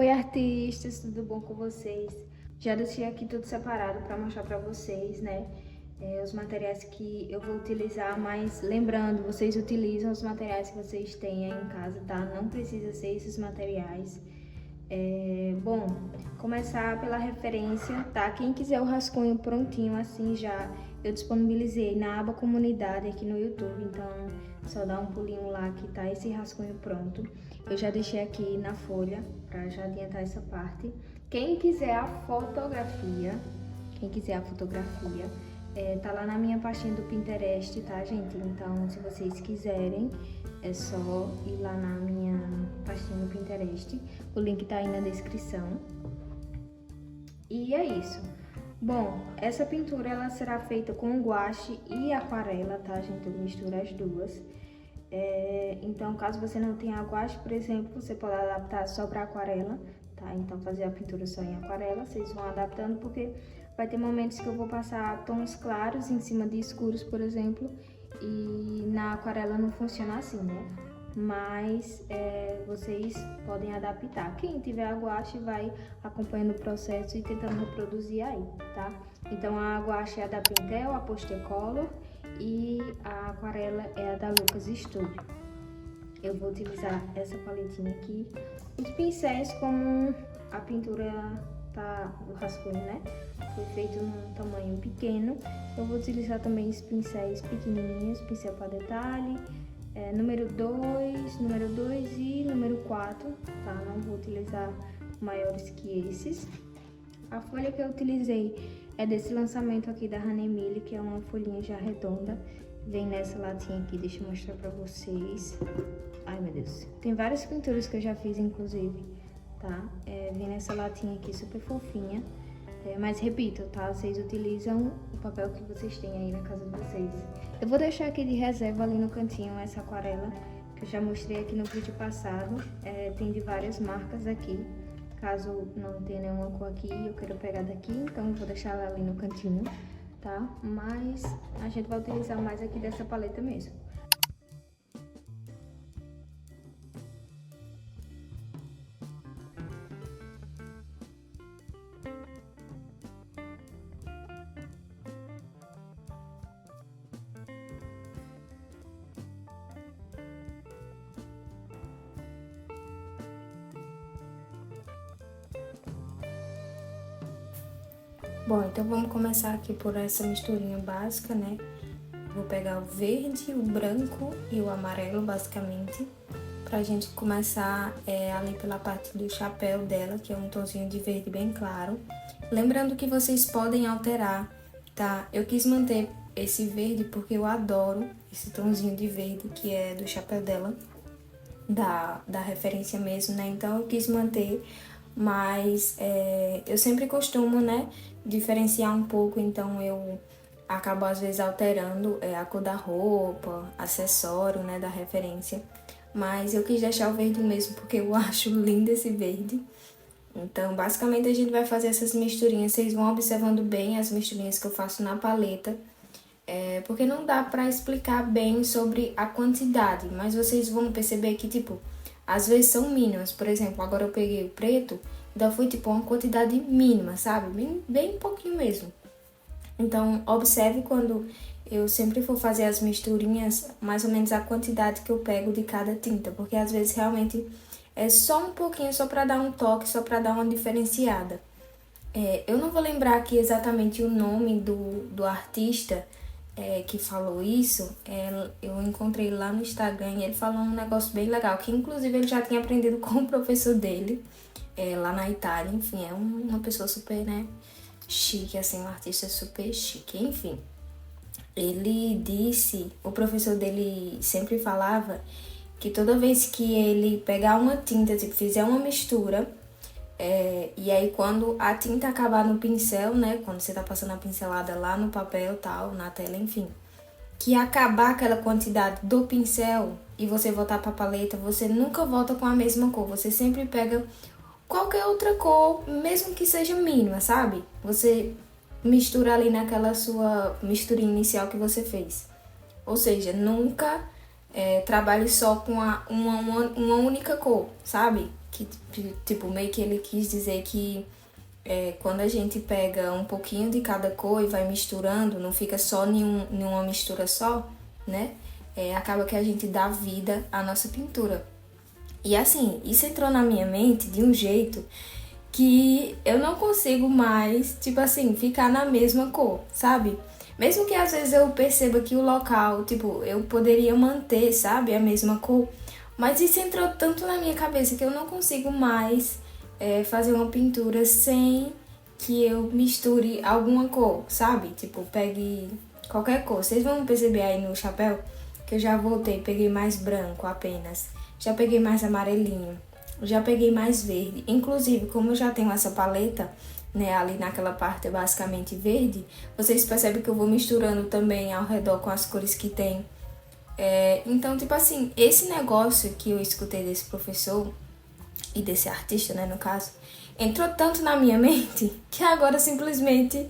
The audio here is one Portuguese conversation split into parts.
Oi, artistas, tudo bom com vocês? Já deixei aqui tudo separado para mostrar para vocês, né? Os materiais que eu vou utilizar, mas lembrando, vocês utilizam os materiais que vocês têm aí em casa, tá? Não precisa ser esses materiais. Bom, começar pela referência, tá? Quem quiser o rascunho prontinho assim já, eu disponibilizei na aba comunidade aqui no YouTube, então só dá um pulinho lá que tá esse rascunho pronto. Eu já deixei aqui na folha para já adiantar essa parte. Quem quiser a fotografia, tá lá na minha pastinha do Pinterest, tá, gente? Então, se vocês quiserem, é só ir lá na minha pastinha do Pinterest. O link tá aí na descrição. E é isso. Bom, essa pintura ela será feita com guache e aquarela, tá, gente? Eu misturo as duas. Então, caso você não tenha guache, por exemplo, você pode adaptar só para aquarela, tá? Então, fazer a pintura só em aquarela, vocês vão adaptando, porque vai ter momentos que eu vou passar tons claros em cima de escuros, por exemplo, e na aquarela não funciona assim, né? Mas vocês podem adaptar. Quem tiver a guache vai acompanhando o processo e tentando reproduzir aí, tá? Então, a guache é a da Pentel, a Postercolor, e a aquarela é a da Lucas Studio. Eu vou utilizar essa paletinha aqui. Os pincéis, como a pintura tá, o rascunho, né? Foi feito num tamanho pequeno. Eu vou utilizar também os pincéis pequenininhos, pincel para detalhe, número 2 e número 4, tá? Não vou utilizar maiores que esses. A folha que eu utilizei é desse lançamento aqui da Hanemille, que é uma folhinha já redonda. Vem nessa latinha aqui, deixa eu mostrar pra vocês. Ai, meu Deus. Tem várias pinturas que eu já fiz, inclusive, tá? Vem nessa latinha aqui, super fofinha. Mas repito, tá? Vocês utilizam o papel que vocês têm aí na casa de vocês. Eu vou deixar aqui de reserva ali no cantinho essa aquarela, que eu já mostrei aqui no vídeo passado. Tem de várias marcas aqui. Caso não tenha nenhuma cor aqui, eu quero pegar daqui, então eu vou deixar ela ali no cantinho, tá? Mas a gente vai utilizar mais aqui dessa paleta mesmo. Bom, então vamos começar aqui por essa misturinha básica, né? Vou pegar o verde, o branco e o amarelo, basicamente, pra gente começar ali pela parte do chapéu dela, que é um tonzinho de verde bem claro. Lembrando que vocês podem alterar, tá? Eu quis manter esse verde porque eu adoro esse tonzinho de verde, que é do chapéu dela, da referência mesmo, né? Então eu quis manter, mas eu sempre costumo, né, diferenciar um pouco, então eu acabo às vezes alterando a cor da roupa, acessório, né, da referência, mas eu quis deixar o verde mesmo porque eu acho lindo esse verde. Então basicamente a gente vai fazer essas misturinhas, vocês vão observando bem as misturinhas que eu faço na paleta, porque não dá pra explicar bem sobre a quantidade, mas vocês vão perceber que, tipo, às vezes são mínimas. Por exemplo, agora eu peguei o preto, então foi, tipo, uma quantidade mínima, sabe? Bem pouquinho mesmo. Então, observe quando eu sempre for fazer as misturinhas, mais ou menos a quantidade que eu pego de cada tinta, porque às vezes realmente é só um pouquinho, só pra dar um toque, só pra dar uma diferenciada. Eu não vou lembrar aqui exatamente o nome do artista que falou isso. Eu encontrei lá no Instagram e ele falou um negócio bem legal, que inclusive ele já tinha aprendido com o professor dele, lá na Itália. Enfim, é uma pessoa super, né, chique, assim, um artista super chique, enfim. Ele disse, o professor dele sempre falava que toda vez que ele pegar uma tinta, tipo, fizer uma mistura, e aí quando a tinta acabar no pincel, né, quando você tá passando a pincelada lá no papel, tal, na tela, enfim, que acabar aquela quantidade do pincel e você voltar pra paleta, você nunca volta com a mesma cor, você sempre pega qualquer outra cor, mesmo que seja mínima, sabe? Você mistura ali naquela sua misturinha inicial que você fez. Ou seja, nunca trabalhe só com uma única cor, sabe? que tipo, meio que ele quis dizer que quando a gente pega um pouquinho de cada cor e vai misturando, não fica só nenhuma mistura só, né? Acaba que a gente dá vida à nossa pintura. E assim, isso entrou na minha mente de um jeito que eu não consigo mais, tipo assim, ficar na mesma cor, sabe? Mesmo que às vezes eu perceba que o local, tipo, eu poderia manter, sabe, a mesma cor, mas isso entrou tanto na minha cabeça que eu não consigo mais fazer uma pintura sem que eu misture alguma cor, sabe? Tipo, pegue qualquer cor. Vocês vão perceber aí no chapéu que eu já voltei, peguei mais branco apenas. Já peguei mais amarelinho, já peguei mais verde. Inclusive, como eu já tenho essa paleta, né, ali naquela parte é basicamente verde, vocês percebem que eu vou misturando também ao redor com as cores que tem. Então, tipo assim, esse negócio que eu escutei desse professor e desse artista, né, no caso, entrou tanto na minha mente que agora simplesmente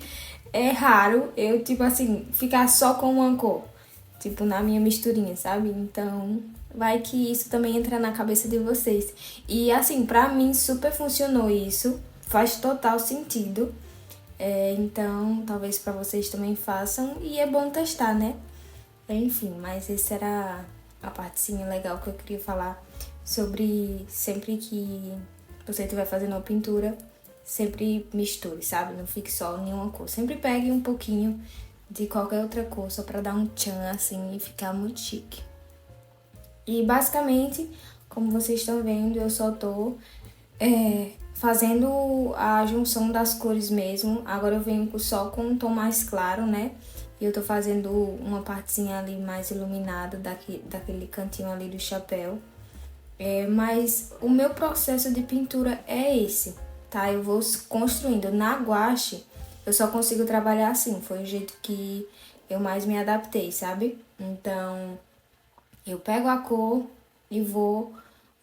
é raro eu, tipo assim, ficar só com uma cor, tipo, na minha misturinha, sabe? Então, vai que isso também entra na cabeça de vocês. E assim, pra mim super funcionou isso, faz total sentido. Então, talvez pra vocês também façam e é bom testar, né? Enfim, mas essa era a partezinha legal que eu queria falar sobre sempre que você estiver fazendo uma pintura, sempre misture, sabe? Não fique só em nenhuma cor. Sempre pegue um pouquinho de qualquer outra cor, só pra dar um tchan assim e ficar muito chique. E basicamente, como vocês estão vendo, eu só tô fazendo a junção das cores mesmo. Agora eu venho só com um tom mais claro, né? E eu tô fazendo uma partezinha ali mais iluminada daquele cantinho ali do chapéu. Mas o meu processo de pintura é esse, tá? Eu vou construindo. Na gouache, eu só consigo trabalhar assim. Foi o jeito que eu mais me adaptei, sabe? Então, eu pego a cor e vou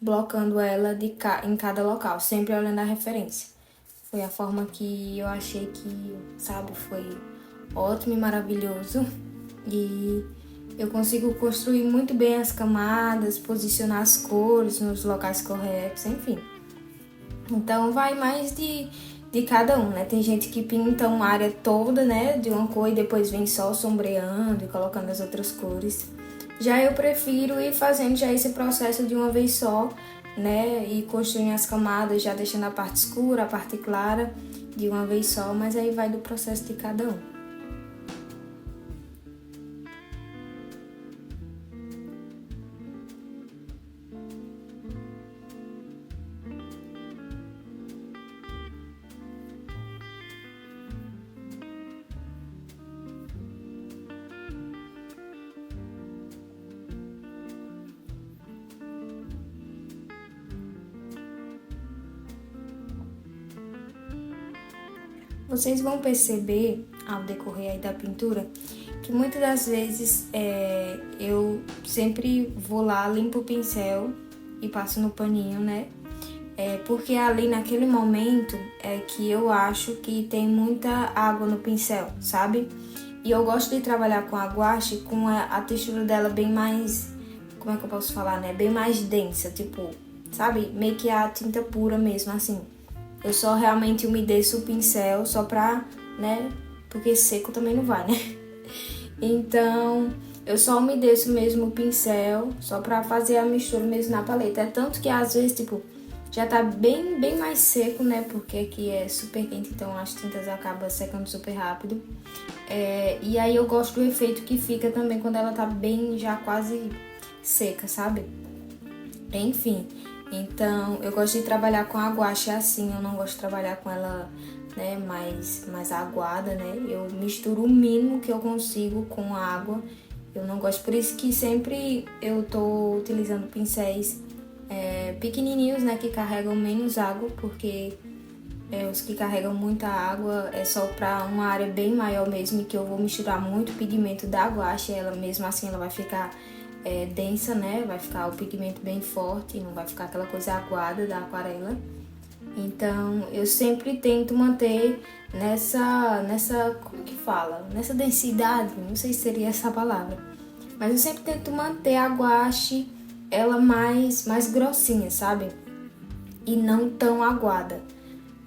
blocando ela em cada local, sempre olhando a referência. Foi a forma que eu achei que, sabe, foi ótimo e maravilhoso. E eu consigo construir muito bem as camadas, posicionar as cores nos locais corretos, enfim. Então vai mais de cada um, né? Tem gente que pinta uma área toda, né, de uma cor e depois vem só sombreando e colocando as outras cores. Já eu prefiro ir fazendo já esse processo de uma vez só, né, e construindo as camadas, já deixando a parte escura, a parte clara de uma vez só, mas aí vai do processo de cada um. Vocês vão perceber, ao decorrer aí da pintura, que muitas das vezes eu sempre vou lá, limpo o pincel e passo no paninho, né? Porque ali naquele momento é que eu acho que tem muita água no pincel, sabe? E eu gosto de trabalhar com a gouache com a textura dela bem mais, como é que eu posso falar, né? Bem mais densa, tipo, sabe? Meio que a tinta pura mesmo, assim. Eu só realmente umedeço o pincel só pra, né? Porque seco também não vai, né? Então, eu só umedeço mesmo o pincel só pra fazer a mistura mesmo na paleta. É tanto que às vezes, tipo, já tá bem mais seco, né? Porque aqui é super quente, então as tintas acabam secando super rápido. E aí eu gosto do efeito que fica também quando ela tá bem já quase seca, sabe? Enfim. Então, eu gosto de trabalhar com a gouache assim, eu não gosto de trabalhar com ela, né, mais aguada, né? Eu misturo o mínimo que eu consigo com a água. Eu não gosto, por isso que sempre eu tô utilizando pincéis pequenininhos, né, que carregam menos água, porque os que carregam muita água é só pra uma área bem maior mesmo, e que eu vou misturar muito pigmento da gouache, ela mesmo assim ela vai ficar densa, né? Vai ficar o pigmento bem forte, não vai ficar aquela coisa aguada da aquarela. Então, eu sempre tento manter como que fala? Nessa densidade, não sei se seria essa palavra. Mas eu sempre tento manter a gouache, ela mais grossinha, sabe? e não tão aguada.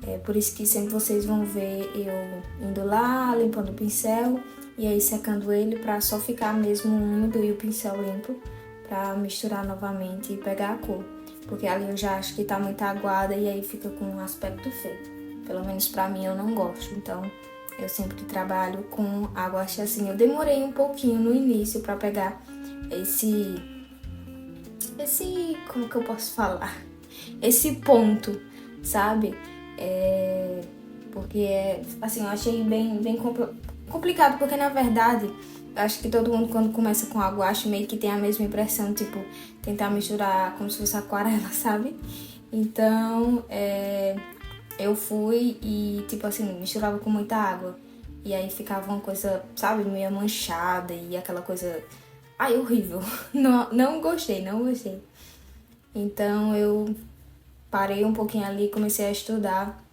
É por isso que sempre vocês vão ver eu indo lá, limpando o pincel e aí secando ele pra só ficar mesmo úmido e o pincel limpo pra misturar novamente e pegar a cor. Porque ali eu já acho que tá muito aguada e aí fica com um aspecto feio. Pelo menos pra mim eu não gosto, então eu sempre trabalho com aguache assim. Eu demorei um pouquinho no início pra pegar esse, como que eu posso falar? Esse ponto, sabe? Porque, assim, eu achei bem complicado, porque na verdade, eu acho que todo mundo quando começa com aguache meio que tem a mesma impressão, tipo, tentar misturar como se fosse aquarela, sabe? Então, eu fui e, tipo assim, misturava com muita água. E aí ficava uma coisa, sabe, meio manchada e aquela coisa... Ai, horrível. Não gostei, não gostei. Então, eu parei um pouquinho ali e comecei a estudar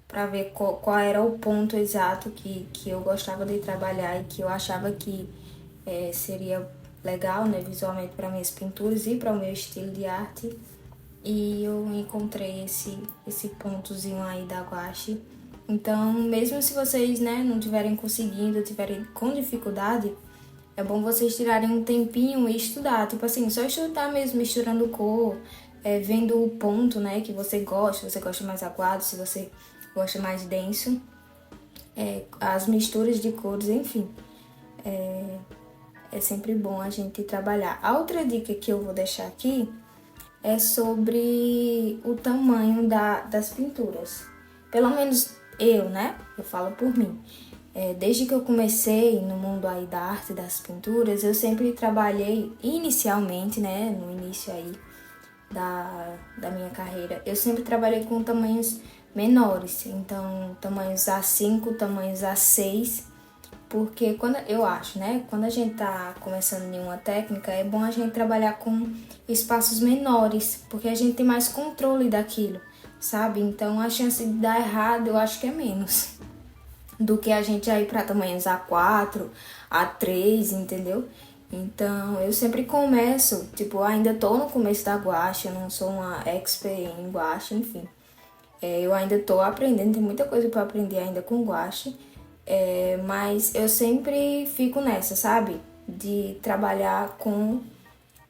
para ver qual era o ponto exato que eu gostava de trabalhar e que eu achava que seria legal, né, visualmente para minhas pinturas e para o meu estilo de arte. E eu encontrei esse pontozinho aí da gouache. Então, mesmo se vocês, né, não tiverem conseguindo, tiverem com dificuldade, é bom vocês tirarem um tempinho e estudar. Tipo assim, só estudar mesmo, misturando cor, vendo o ponto, né, que você gosta mais aguado, se você gosta mais denso, as misturas de cores, enfim. É sempre bom a gente trabalhar. A outra dica que eu vou deixar aqui é sobre o tamanho das pinturas. Pelo menos eu, né? Eu falo por mim. Desde que eu comecei no mundo aí da arte das pinturas, eu sempre trabalhei inicialmente, né? No início aí da minha carreira, eu sempre trabalhei com tamanhos menores. Então, tamanhos A5, tamanhos A6. Porque eu acho, né? Quando a gente tá começando em uma técnica, é bom a gente trabalhar com espaços menores, porque a gente tem mais controle daquilo, sabe? Então a chance de dar errado eu acho que é menos do que a gente ir para tamanhos A4, A3, entendeu? Então eu sempre começo, tipo, ainda tô no começo da gouache, eu não sou uma expert em gouache, enfim. Eu ainda tô aprendendo, tem muita coisa para aprender ainda com gouache. Mas eu sempre fico nessa, sabe? De trabalhar com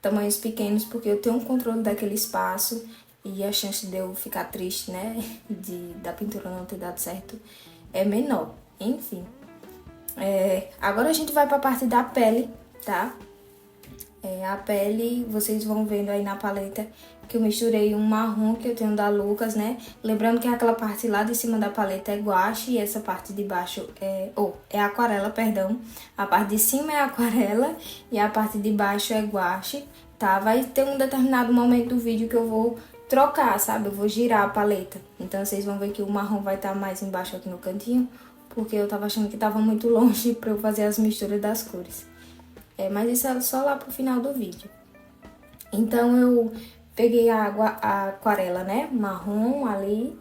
tamanhos pequenos, porque eu tenho um controle daquele espaço e a chance de eu ficar triste, né? Da pintura não ter dado certo é menor. Enfim. Agora a gente vai pra parte da pele, tá? A pele, vocês vão vendo aí na paleta que eu misturei um marrom que eu tenho da Lucas, né? Lembrando que aquela parte lá de cima da paleta é gouache e essa parte de baixo é aquarela, perdão. A parte de cima é aquarela e a parte de baixo é gouache, tá? Vai ter um determinado momento do vídeo que eu vou trocar, sabe? Eu vou girar a paleta. Então vocês vão ver que o marrom vai estar mais embaixo aqui no cantinho, porque eu tava achando que tava muito longe pra eu fazer as misturas das cores. Mas isso é só lá pro final do vídeo. Então eu peguei a aquarela, né, marrom ali.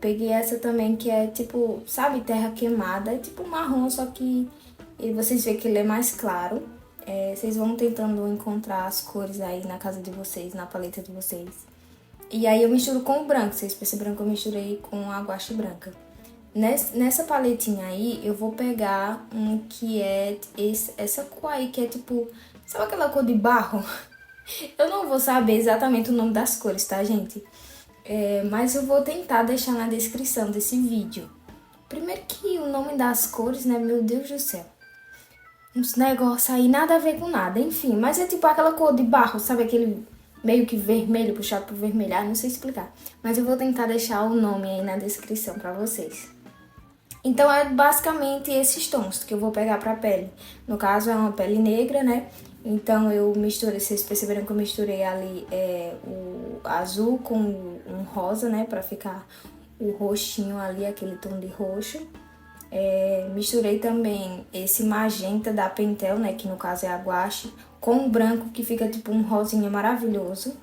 Peguei essa também que é tipo, sabe, terra queimada. É tipo marrom, só que vocês veem que ele é mais claro. Vocês vão tentando encontrar as cores aí na casa de vocês, na paleta de vocês. E aí eu misturo com o branco. Vocês perceberam que eu misturei com a gouache branca. Nessa paletinha aí, eu vou pegar um que é essa cor aí, que é tipo... Sabe aquela cor de barro? Eu não vou saber exatamente o nome das cores, tá, gente? Mas eu vou tentar deixar na descrição desse vídeo. Primeiro que o nome das cores, né? Meu Deus do céu. Uns negócios aí, nada a ver com nada, enfim. Mas é tipo aquela cor de barro, sabe? Aquele meio que vermelho, puxado pro vermelhar, não sei explicar. Mas eu vou tentar deixar o nome aí na descrição pra vocês. Então, é basicamente esses tons que eu vou pegar pra pele. No caso, é uma pele negra, né? Então, eu misturei, vocês perceberam que eu misturei ali o azul com um rosa, né? Pra ficar o roxinho ali, aquele tom de roxo. Misturei também esse magenta da Pentel, né? Que no caso é a gouache, com o branco, que fica tipo um rosinha maravilhoso.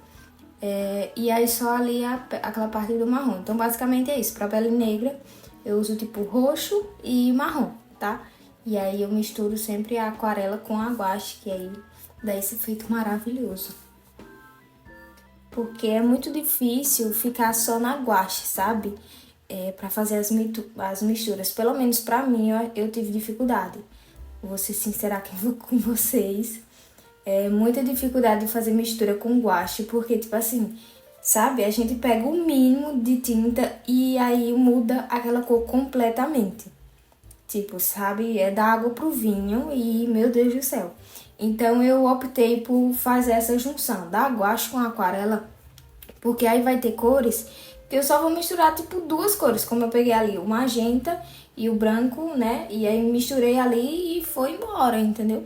E aí, só ali aquela parte do marrom. Então, basicamente é isso. Pra pele negra, eu uso tipo roxo e marrom, tá? E aí eu misturo sempre a aquarela com a gouache, que aí dá esse efeito maravilhoso. porque é muito difícil ficar só na guache, sabe? Para fazer as misturas. Pelo menos para mim, eu tive dificuldade. Vou ser sincera aqui com vocês. Muita dificuldade de fazer mistura com guache, porque, tipo assim, sabe? A gente pega o mínimo de tinta e aí muda aquela cor completamente. Tipo, sabe? É da água pro vinho e, meu Deus do céu. Então, eu optei por fazer essa junção da guache com a aquarela, porque aí vai ter cores que eu só vou misturar, tipo, duas cores. Como eu peguei ali o magenta e o branco, né? E aí misturei ali e foi embora, entendeu?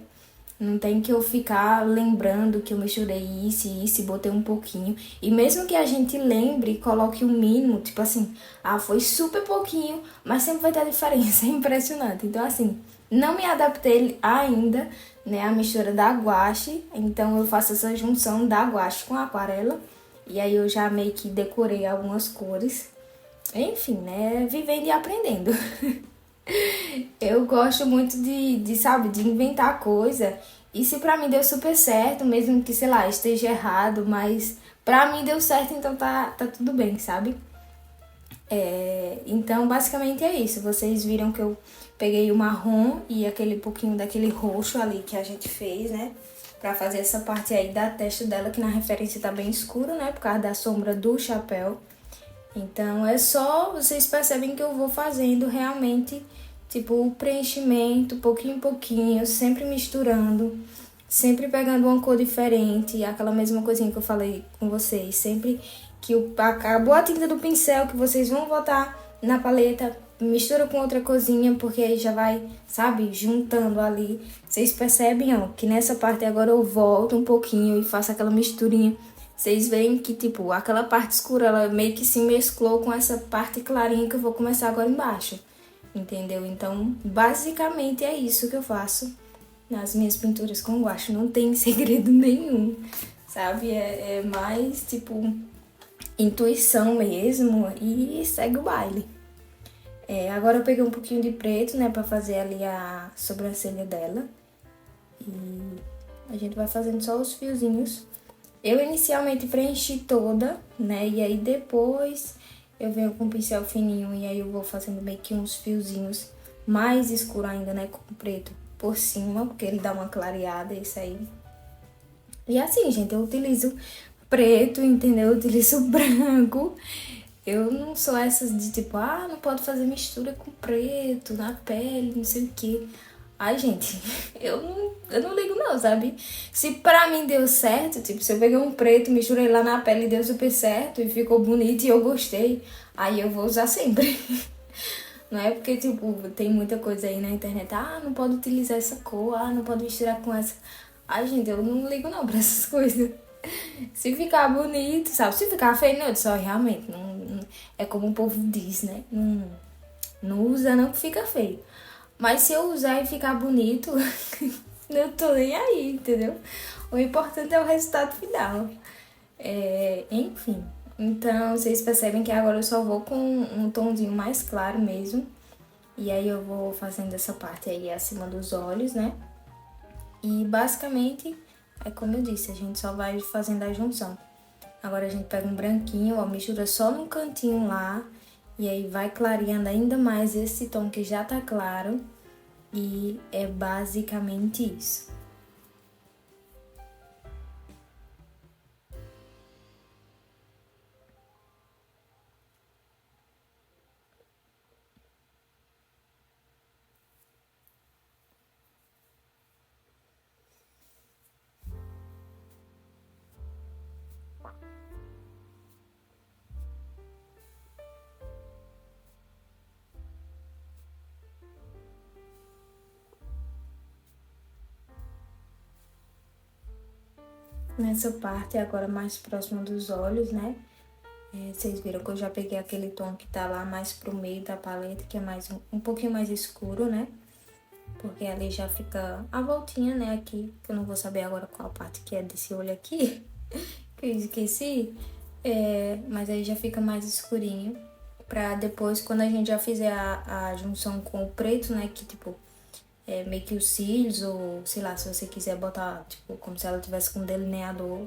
Não tem que eu ficar lembrando que eu misturei isso e isso e botei um pouquinho. E mesmo que a gente lembre e coloque o mínimo, tipo assim, foi super pouquinho, mas sempre vai ter diferença, é impressionante. Então, assim, não me adaptei ainda, né, à mistura da guache, então eu faço essa junção da guache com a aquarela. E aí eu já meio que decorei algumas cores. Enfim, né, vivendo e aprendendo. Eu gosto muito sabe, de inventar coisa. E se pra mim deu super certo, mesmo que, sei lá, esteja errado, mas pra mim deu certo, então tá tudo bem, sabe? Então, basicamente é isso. Vocês viram que eu peguei o marrom e aquele pouquinho daquele roxo ali que a gente fez, né? Pra fazer essa parte aí da testa dela, que na referência tá bem escuro, né? Por causa da sombra do chapéu. Então, é só, vocês percebem que eu vou fazendo realmente, tipo, o preenchimento, pouquinho em pouquinho, sempre misturando, sempre pegando uma cor diferente, aquela mesma coisinha que eu falei com vocês, sempre que acabou a tinta do pincel, que vocês vão botar na paleta, mistura com outra coisinha, porque aí já vai, sabe, juntando ali. Vocês percebem, ó, que nessa parte agora eu volto um pouquinho e faço aquela misturinha. Vocês veem que, tipo, aquela parte escura, ela meio que se mesclou com essa parte clarinha que eu vou começar agora embaixo. Entendeu? Então, basicamente é isso que eu faço nas minhas pinturas com guache. Não tem segredo nenhum, sabe? É mais, tipo, intuição mesmo e segue o baile. Agora eu peguei um pouquinho de preto, né, pra fazer ali a sobrancelha dela. E a gente vai fazendo só os fiozinhos. Eu inicialmente preenchi toda, né, e aí depois eu venho com um pincel fininho e aí eu vou fazendo meio que uns fiozinhos mais escuros ainda, né, com preto por cima, porque ele dá uma clareada, isso aí. E assim, gente, eu utilizo preto, entendeu? Eu utilizo branco. Eu não sou essas de tipo, não pode fazer mistura com preto na pele, não sei o quê. Ai, gente, eu não ligo não, sabe? Se pra mim deu certo, tipo, se eu peguei um preto, misturei lá na pele e deu super certo e ficou bonito e eu gostei, aí eu vou usar sempre. Não é porque, tipo, tem muita coisa aí na internet, não pode utilizar essa cor, não pode misturar com essa. Ai, gente, eu não ligo não pra essas coisas. Se ficar bonito, sabe? Se ficar feio, não, só realmente, é como o povo diz, né? Não usa não que fica feio. Mas se eu usar e ficar bonito, não tô nem aí, entendeu? O importante é o resultado final. Enfim, então vocês percebem que agora eu só vou com um tomzinho mais claro mesmo. E aí eu vou fazendo essa parte aí acima dos olhos, né? E basicamente, é como eu disse, a gente só vai fazendo a junção. Agora a gente pega um branquinho, ó, mistura só num cantinho lá. E aí vai clareando ainda mais esse tom que já tá claro. E é basicamente isso. Nessa parte agora mais próxima dos olhos, né? Vocês viram que eu já peguei aquele tom que tá lá mais pro meio da paleta, que é mais um pouquinho mais escuro, né? Porque ali já fica a voltinha, né, aqui, que eu não vou saber agora qual parte que é desse olho aqui, que eu esqueci. Mas aí já fica mais escurinho, pra depois, quando a gente já fizer a junção com o preto, né, que tipo, meio que os cílios, ou sei lá, se você quiser botar, tipo, como se ela tivesse com um delineador,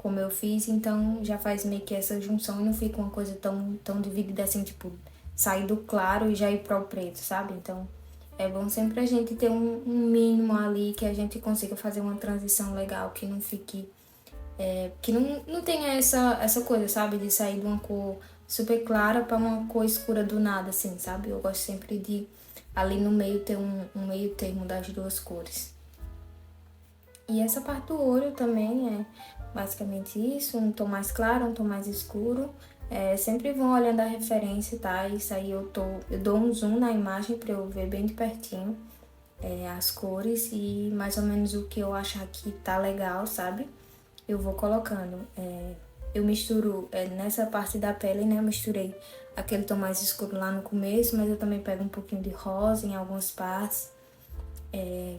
como eu fiz, então já faz meio que essa junção e não fica uma coisa tão dividida assim, tipo, sair do claro e já ir para o preto, sabe? Então é bom sempre a gente ter um mínimo ali que a gente consiga fazer uma transição legal, que não fique. Que não tenha essa coisa, sabe? De sair de uma cor super clara para uma cor escura do nada, assim, sabe? Eu gosto sempre de ali no meio ter um meio termo das duas cores. E essa parte do olho também é basicamente isso, um tom mais claro, um tom mais escuro. Sempre vão olhando a referência, tá? Isso aí eu dou um zoom na imagem para eu ver bem de pertinho as cores e mais ou menos o que eu achar que tá legal, sabe? Eu vou colocando. Eu misturo nessa parte da pele, né? Eu misturei aquele tom mais escuro lá no começo, mas eu também pego um pouquinho de rosa em algumas partes,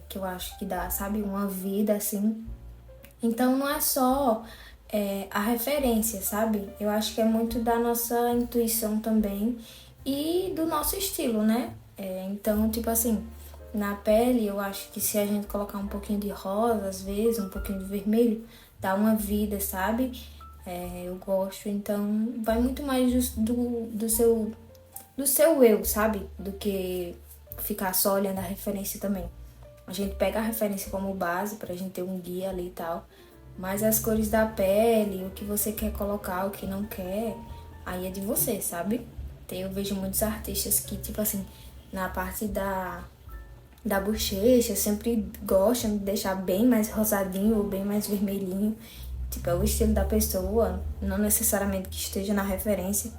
que eu acho que dá, sabe? Uma vida, assim. Então não é só a referência, sabe? Eu acho que é muito da nossa intuição também e do nosso estilo, né? Então, tipo assim, na pele eu acho que se a gente colocar um pouquinho de rosa, às vezes, um pouquinho de vermelho, dá uma vida, sabe? Eu gosto, então vai muito mais do seu eu, sabe? Do que ficar só olhando a referência também. A gente pega a referência como base pra gente ter um guia ali e tal. Mas as cores da pele, o que você quer colocar, o que não quer, aí é de você, sabe? Eu vejo muitos artistas que, tipo assim, na parte da bochecha, sempre gostam de deixar bem mais rosadinho ou bem mais vermelhinho. Tipo, é o estilo da pessoa, não necessariamente que esteja na referência.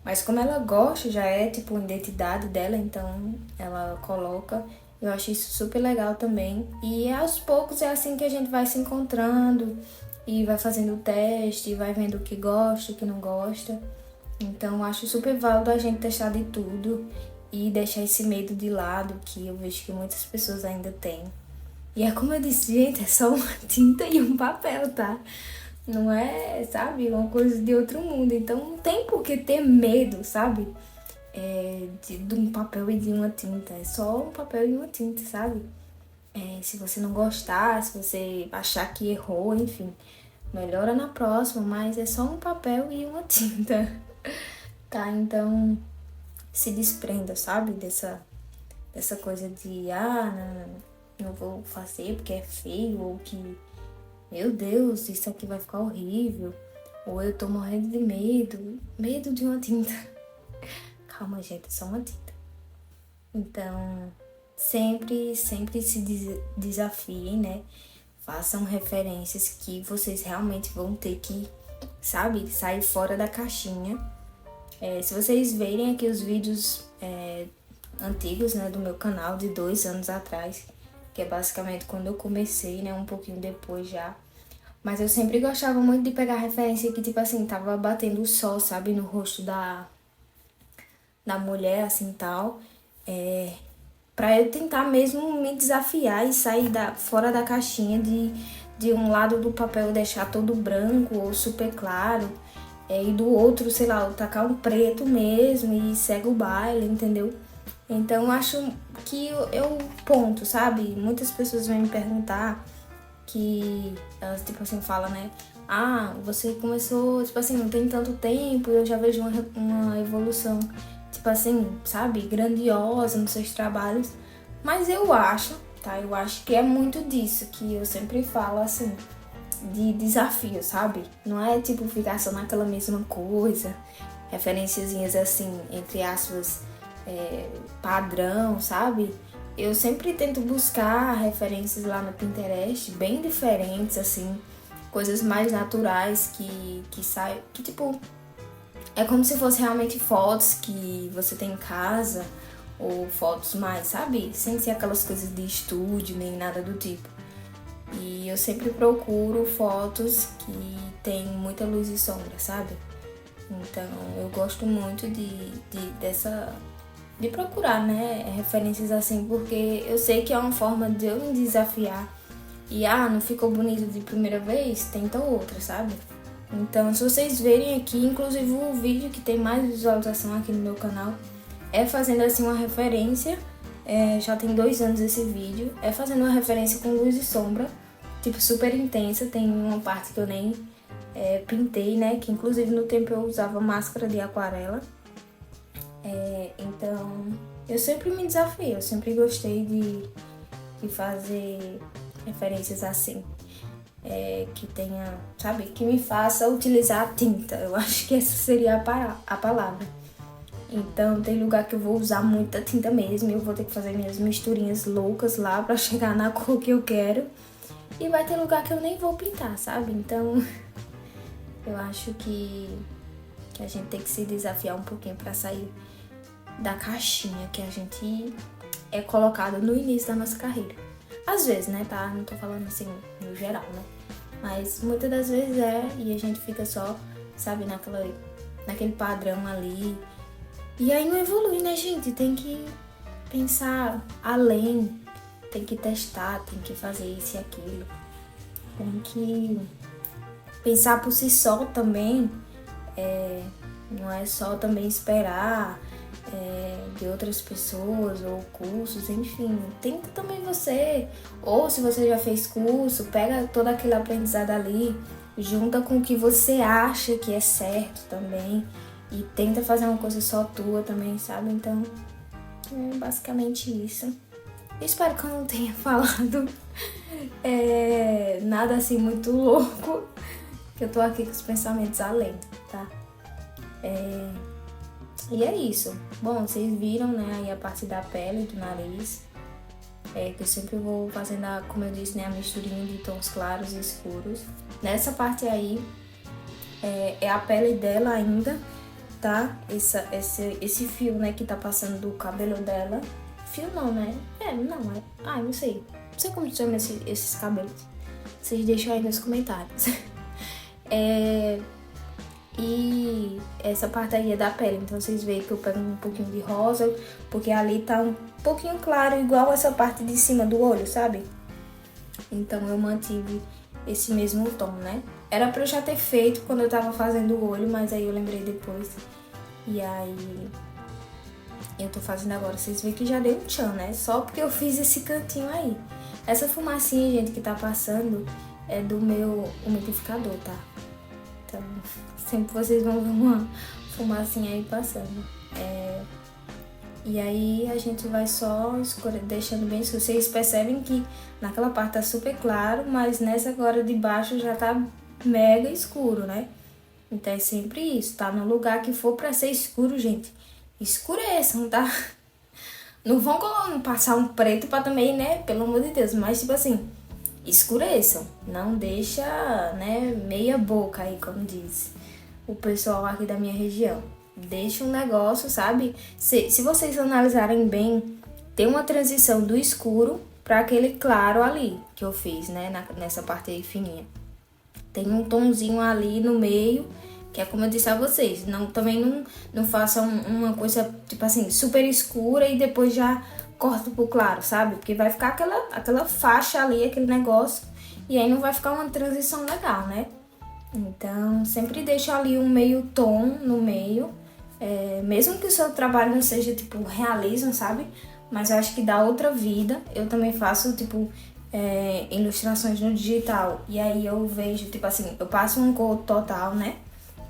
Mas como ela gosta, já é tipo uma identidade dela, então ela coloca. Eu acho isso super legal também. E aos poucos é assim que a gente vai se encontrando e vai fazendo o teste, vai vendo o que gosta, o que não gosta. Então eu acho super válido a gente testar de tudo e deixar esse medo de lado, que eu vejo que muitas pessoas ainda têm. E é como eu disse, gente, é só uma tinta e um papel, tá? Não é, sabe, uma coisa de outro mundo. Então não tem por que ter medo, sabe? De um papel e de uma tinta. É só um papel e uma tinta, sabe? Se você não gostar, se você achar que errou, enfim, melhora na próxima, mas é só um papel e uma tinta. Tá? Então se desprenda, sabe? Dessa coisa de, não vou fazer porque é feio, ou que, meu Deus, isso aqui vai ficar horrível, ou eu tô morrendo de medo de uma tinta. Calma, gente, é só uma tinta. Então, sempre se desafiem, né? Façam referências que vocês realmente vão ter que, sabe, sair fora da caixinha. Se vocês verem aqui os vídeos antigos, né, do meu canal de 2 anos atrás, que é basicamente quando eu comecei, né, um pouquinho depois já. Mas eu sempre gostava muito de pegar referência que, tipo assim, tava batendo o sol, sabe, no rosto da mulher, assim, tal. Pra eu tentar mesmo me desafiar e sair fora da caixinha de um lado do papel deixar todo branco ou super claro, e do outro, sei lá, eu tacar um preto mesmo e segue o baile, entendeu? Então, eu acho que eu ponto, sabe? Muitas pessoas vêm me perguntar que elas, tipo assim, falam, né? Você começou, tipo assim, não tem tanto tempo, eu já vejo uma evolução, tipo assim, sabe? Grandiosa nos seus trabalhos. Mas eu acho, tá? Eu acho que é muito disso que eu sempre falo, assim, de desafio, sabe? Não é, tipo, ficar só naquela mesma coisa, referenciazinhas, assim, entre aspas, padrão, sabe? Eu sempre tento buscar referências lá no Pinterest, bem diferentes, assim, coisas mais naturais que saem, que tipo, é como se fosse realmente fotos que você tem em casa, ou fotos mais, sabe? Sem ser aquelas coisas de estúdio, nem nada do tipo. E eu sempre procuro fotos que tem muita luz e sombra, sabe? Então eu gosto muito de procurar, né, referências assim, porque eu sei que é uma forma de eu me desafiar. E não ficou bonito de primeira vez, tenta outra, sabe? Então, se vocês verem aqui, inclusive o vídeo que tem mais visualização aqui no meu canal, é fazendo assim uma referência, já tem 2 anos esse vídeo, fazendo uma referência com luz e sombra, tipo super intensa, tem uma parte que eu nem pintei, né? Que inclusive no tempo eu usava máscara de aquarela. Então, eu sempre me desafiei, eu sempre gostei de fazer referências assim. Que tenha, sabe, que me faça utilizar a tinta. Eu acho que essa seria a palavra. Então, tem lugar que eu vou usar muita tinta mesmo, eu vou ter que fazer minhas misturinhas loucas lá pra chegar na cor que eu quero. E vai ter lugar que eu nem vou pintar, sabe? Então, eu acho que a gente tem que se desafiar um pouquinho pra sair da caixinha que a gente é colocado no início da nossa carreira. Às vezes, né, tá? Não tô falando assim no geral, né? Mas muitas das vezes e a gente fica só, sabe, naquele padrão ali. E aí não evolui, né, gente? Tem que pensar além, tem que testar, tem que fazer isso e aquilo. Tem que pensar por si só também. Não é só também esperar de outras pessoas ou cursos, enfim. Tenta também você, ou se você já fez curso, pega todo aquele aprendizado ali, junta com o que você acha que é certo também e tenta fazer uma coisa só tua também, sabe? Então, é basicamente isso. Eu espero que eu não tenha falado nada assim muito louco, que eu tô aqui com os pensamentos além, tá? E é isso. Bom, vocês viram, né, aí a parte da pele, do nariz, que eu sempre vou fazendo, como eu disse, né, a misturinha de tons claros e escuros. Nessa parte aí, é a pele dela ainda, tá? Esse fio, né, que tá passando do cabelo dela. Fio não, né? Não sei. Não sei como chama esses cabelos. Vocês deixam aí nos comentários. E essa parte aí é da pele, então vocês veem que eu pego um pouquinho de rosa, porque ali tá um pouquinho claro, igual essa parte de cima do olho, sabe? Então eu mantive esse mesmo tom, né? Era pra eu já ter feito quando eu tava fazendo o olho, mas aí eu lembrei depois. E aí eu tô fazendo agora, vocês veem que já deu um tchan, né? Só porque eu fiz esse cantinho aí. Essa fumacinha, gente, que tá passando é do meu umidificador, tá? Então, sempre vocês vão ver uma fumacinha aí passando. E aí a gente vai só deixando bem escuro. Vocês percebem que naquela parte tá super claro, mas nessa agora de baixo já tá mega escuro, né? Então é sempre isso, tá? No lugar que for pra ser escuro, gente, escureçam, tá? Não vão passar um preto pra também, né? Pelo amor de Deus, mas tipo assim, escureçam. Não deixa, né, meia boca aí, como diz o pessoal aqui da minha região. Deixa um negócio, sabe? Se vocês analisarem bem, tem uma transição do escuro para aquele claro ali que eu fiz, né? Nessa parte aí fininha. Tem um tonzinho ali no meio, que é como eu disse a vocês. Também não façam uma coisa, tipo assim, super escura e depois já corto pro claro, sabe? Porque vai ficar aquela faixa ali, aquele negócio, e aí não vai ficar uma transição legal, né? Então, sempre deixa ali um meio tom no meio, mesmo que o seu trabalho não seja, tipo, realismo, sabe? Mas eu acho que dá outra vida. Eu também faço, tipo, ilustrações no digital, e aí eu vejo, tipo assim, eu passo uma cor total, né?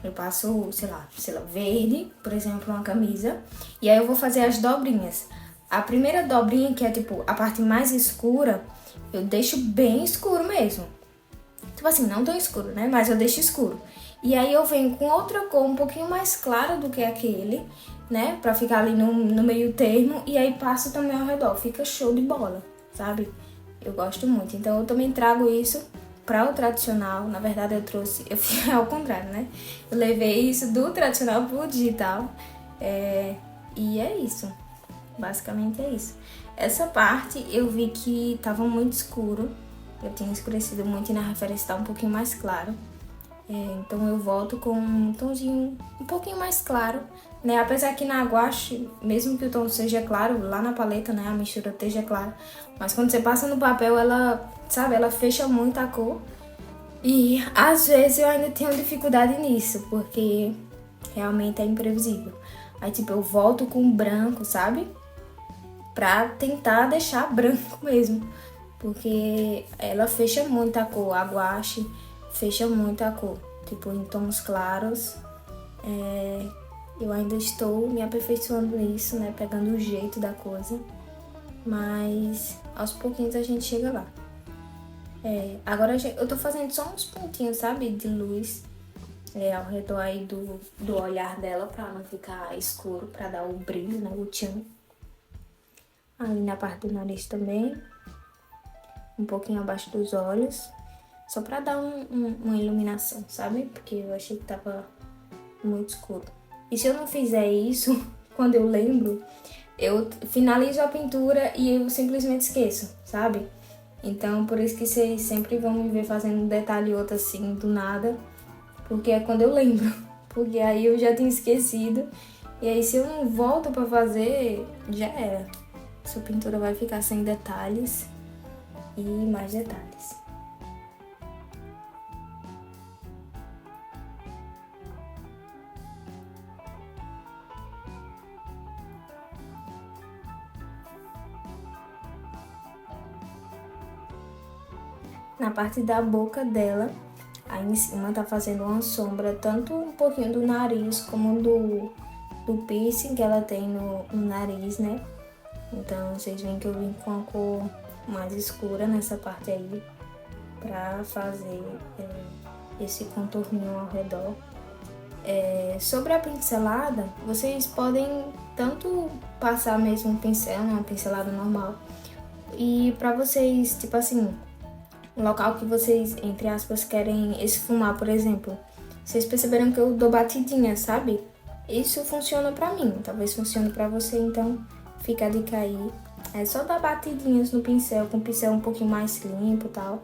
Eu passo, sei lá, verde, por exemplo, uma camisa, e aí eu vou fazer as dobrinhas. A primeira dobrinha, que é, tipo, a parte mais escura, eu deixo bem escuro mesmo. Tipo assim, não tão escuro, né? Mas eu deixo escuro. E aí eu venho com outra cor um pouquinho mais clara do que aquele, né? Pra ficar ali no meio termo. E aí passo também ao redor. Fica show de bola, sabe? Eu gosto muito. Então eu também trago isso para o tradicional. Na verdade eu fiz ao contrário, né? Eu levei isso do tradicional pro digital. E é isso. Basicamente é isso. Essa parte eu vi que tava muito escuro. Eu tinha escurecido muito e na referência tá um pouquinho mais claro. Então eu volto com um tomzinho um pouquinho mais claro, né? Apesar que na guache, mesmo que o tom seja claro, lá na paleta, né, a mistura esteja clara, mas quando você passa no papel, ela, sabe, ela fecha muito a cor. E às vezes eu ainda tenho dificuldade nisso, porque realmente é imprevisível. Aí tipo, eu volto com branco, sabe? Pra tentar deixar branco mesmo, porque ela fecha muito a cor, a guache fecha muito a cor. tipo em tons claros. Eu ainda estou me aperfeiçoando nisso, né? Pegando o jeito da coisa. Mas aos pouquinhos a gente chega lá. Agora eu tô fazendo só uns pontinhos, sabe? De luz ao redor aí do olhar dela pra não ficar escuro, pra dar o brilho, né? O tchan. Ali na parte do nariz também. Um pouquinho abaixo dos olhos. Só pra dar uma iluminação, sabe? Porque eu achei que tava muito escuro. E se eu não fizer isso, quando eu lembro, eu finalizo a pintura e eu simplesmente esqueço, sabe? Então, por isso que vocês sempre vão me ver fazendo um detalhe ou outro assim, do nada. Porque é quando eu lembro. Porque aí eu já tinha esquecido. E aí se eu não volto pra fazer, já era. Sua pintura vai ficar sem detalhes e mais detalhes. Na parte da boca dela, aí em cima tá fazendo uma sombra, tanto um pouquinho do nariz como do piercing que ela tem no nariz, né? Então vocês veem que eu vim com a cor mais escura nessa parte aí, pra fazer esse contorninho ao redor. Sobre a pincelada, vocês podem tanto passar mesmo um pincel, uma pincelada normal, e pra vocês, tipo assim, o local que vocês, entre aspas, querem esfumar, por exemplo. Vocês perceberam que eu dou batidinha, sabe? Isso funciona pra mim, talvez funcione pra você, então fica a dica aí. É só dar batidinhas no pincel, com o pincel um pouquinho mais limpo e tal.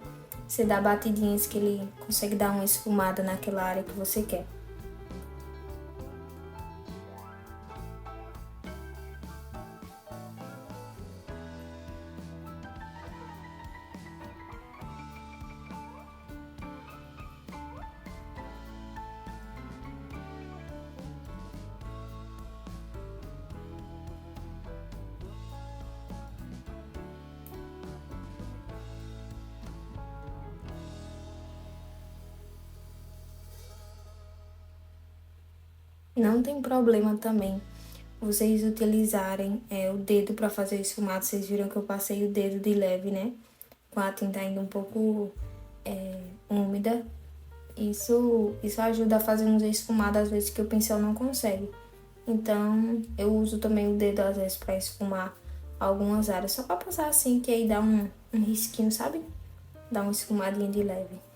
Você dá batidinhas que ele consegue dar uma esfumada naquela área que você quer. Não tem problema também vocês utilizarem o dedo para fazer o esfumado. Vocês viram que eu passei o dedo de leve, né? Com a tinta ainda um pouco úmida. Isso ajuda a fazer uns esfumados às vezes que o pincel não consegue. Então eu uso também o dedo às vezes para esfumar algumas áreas. Só para passar assim, que aí dá um risquinho, sabe? Dá uma esfumadinha de leve.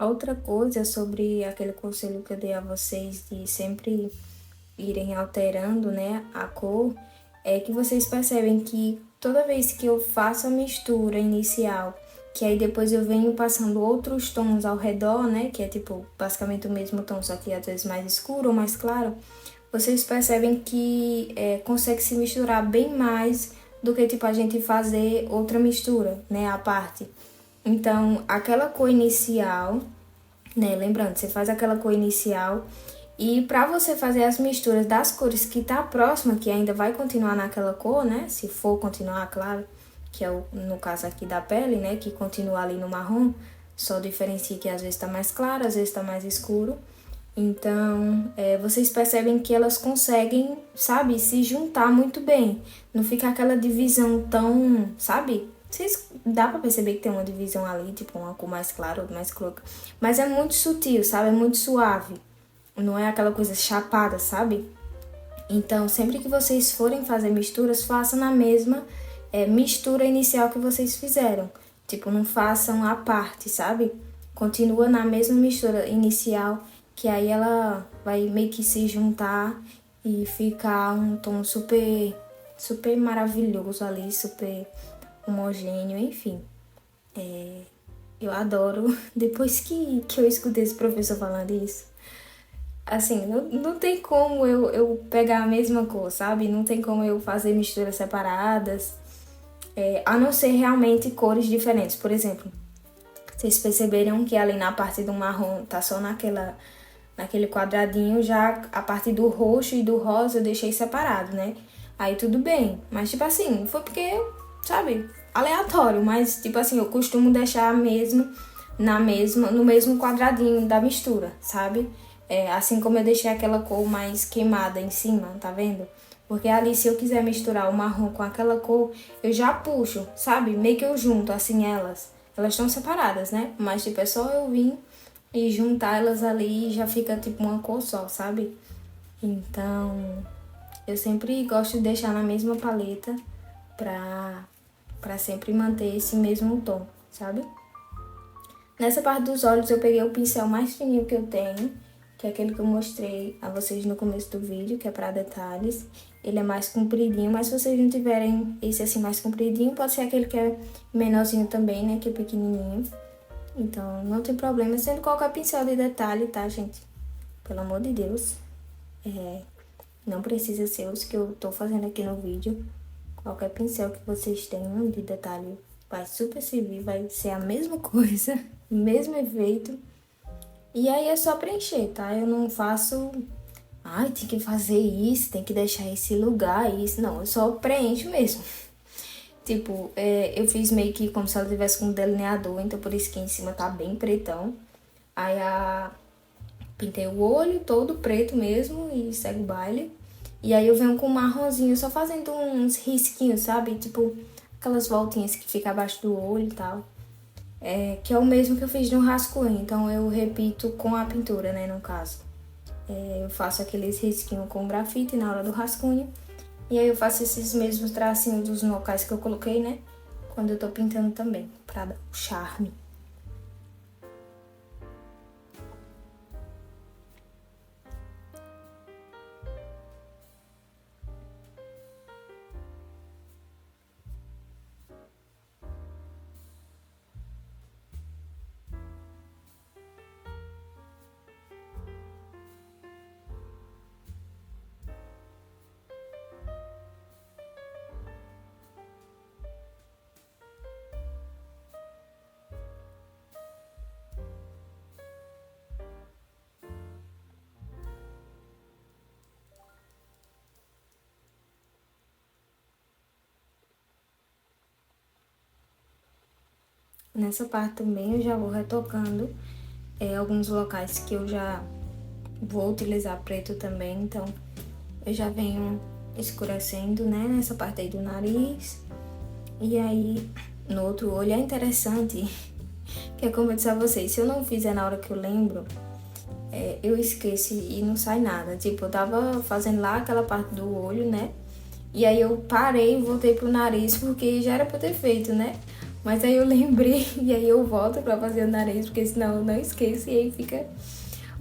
Outra coisa sobre aquele conselho que eu dei a vocês de sempre irem alterando, né, a cor, é que vocês percebem que toda vez que eu faço a mistura inicial, que aí depois eu venho passando outros tons ao redor, né, que é tipo basicamente o mesmo tom, só que às vezes mais escuro ou mais claro, vocês percebem que consegue se misturar bem mais do que tipo a gente fazer outra mistura, né, à parte. Então, aquela cor inicial, né? Lembrando, você faz aquela cor inicial e para você fazer as misturas das cores que tá próxima, que ainda vai continuar naquela cor, né? Se for continuar, claro, que é no caso aqui da pele, né? Que continua ali no marrom, só diferencia que às vezes tá mais claro, às vezes tá mais escuro. Então, vocês percebem que elas conseguem, sabe, se juntar muito bem. Não fica aquela divisão tão, sabe? Dá pra perceber que tem uma divisão ali, tipo uma cor mais clara, outra mais clara. Mas é muito sutil, sabe? É muito suave. Não é aquela coisa chapada, sabe? Então, sempre que vocês forem fazer misturas, façam na mesma mistura inicial que vocês fizeram. Tipo, não façam à parte, sabe? Continua na mesma mistura inicial, que aí ela vai meio que se juntar e ficar um tom super, super maravilhoso ali, super homogêneo, enfim. Eu adoro. Depois que eu escutei esse professor falando isso, assim, não tem como eu pegar a mesma cor, sabe? Não tem como eu fazer misturas separadas, a não ser realmente cores diferentes. Por exemplo, Vocês perceberam que ali na parte do marrom tá só naquele quadradinho, já a parte do roxo e do rosa eu deixei separado, né? Aí tudo bem, mas tipo assim, foi porque, sabe, aleatório, mas tipo assim, eu costumo deixar mesmo no mesmo quadradinho da mistura, sabe? Assim como eu deixei aquela cor mais queimada em cima, tá vendo? Porque ali, se eu quiser misturar o marrom com aquela cor, eu já puxo, sabe? Meio que eu junto, assim, elas. Elas estão separadas, né? Mas, tipo, é só eu vir e juntar elas ali e já fica, tipo, uma cor só, sabe? Então, eu sempre gosto de deixar na mesma paleta pra sempre manter esse mesmo tom, sabe? Nessa parte dos olhos, eu peguei o pincel mais fininho que eu tenho, que é aquele que eu mostrei a vocês no começo do vídeo, que é para detalhes. Ele é mais compridinho, mas se vocês não tiverem esse assim mais compridinho, pode ser aquele que é menorzinho também, né, que é pequenininho. Então, não tem problema, sendo qualquer pincel de detalhe, tá, gente? Pelo amor de Deus. Não precisa ser os que eu tô fazendo aqui no vídeo. Qualquer pincel que vocês tenham de detalhe vai super servir, vai ser a mesma coisa, mesmo efeito. E aí é só preencher, tá? Eu não faço... Ai, tem que fazer isso, tem que deixar esse lugar, isso. Não, eu só preencho mesmo. Tipo, eu fiz meio que como se ela tivesse com um delineador, então por isso que em cima tá bem pretão. Aí pintei o olho todo preto mesmo e segue o baile. E aí eu venho com um marronzinho, só fazendo uns risquinhos, sabe? Tipo, aquelas voltinhas que ficam abaixo do olho e tal. Que é o mesmo que eu fiz no rascunho, então eu repito com a pintura, né, no caso. Eu faço aqueles risquinhos com grafite na hora do rascunho. E aí eu faço esses mesmos tracinhos dos locais que eu coloquei, né? Quando eu tô pintando também, pra dar o charme. Nessa parte também eu já vou retocando alguns locais que eu já vou utilizar preto também, então eu já venho escurecendo, né, nessa parte aí do nariz. E aí, no outro olho é interessante, que é como eu disse a vocês, se eu não fizer na hora que eu lembro, eu esqueço e não sai nada. Tipo, eu tava fazendo lá aquela parte do olho, né, e aí eu parei e voltei pro nariz, porque já era pra eu ter feito, né. Mas aí eu lembrei e aí eu volto pra fazer o nariz, porque senão eu não esqueço e aí fica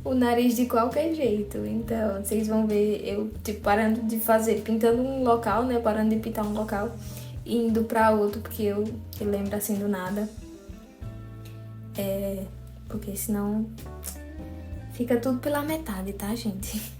o nariz de qualquer jeito. Então, vocês vão ver eu, tipo, parando de fazer, pintando um local, né? Parando de pintar um local e indo pra outro, porque eu lembro assim do nada. Porque senão fica tudo pela metade, tá, gente?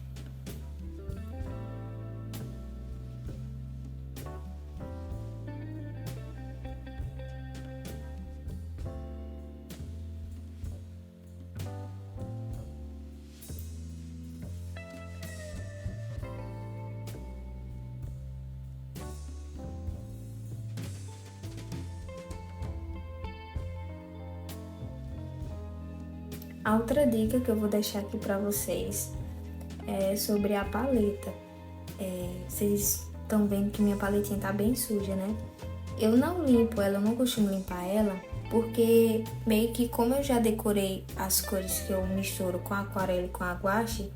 A outra dica que eu vou deixar aqui pra vocês é sobre a paleta. Vocês estão vendo que minha paletinha tá bem suja, né? Eu não limpo ela, eu não costumo limpar ela, porque meio que como eu já decorei as cores que eu misturo com a aquarela e com a guache,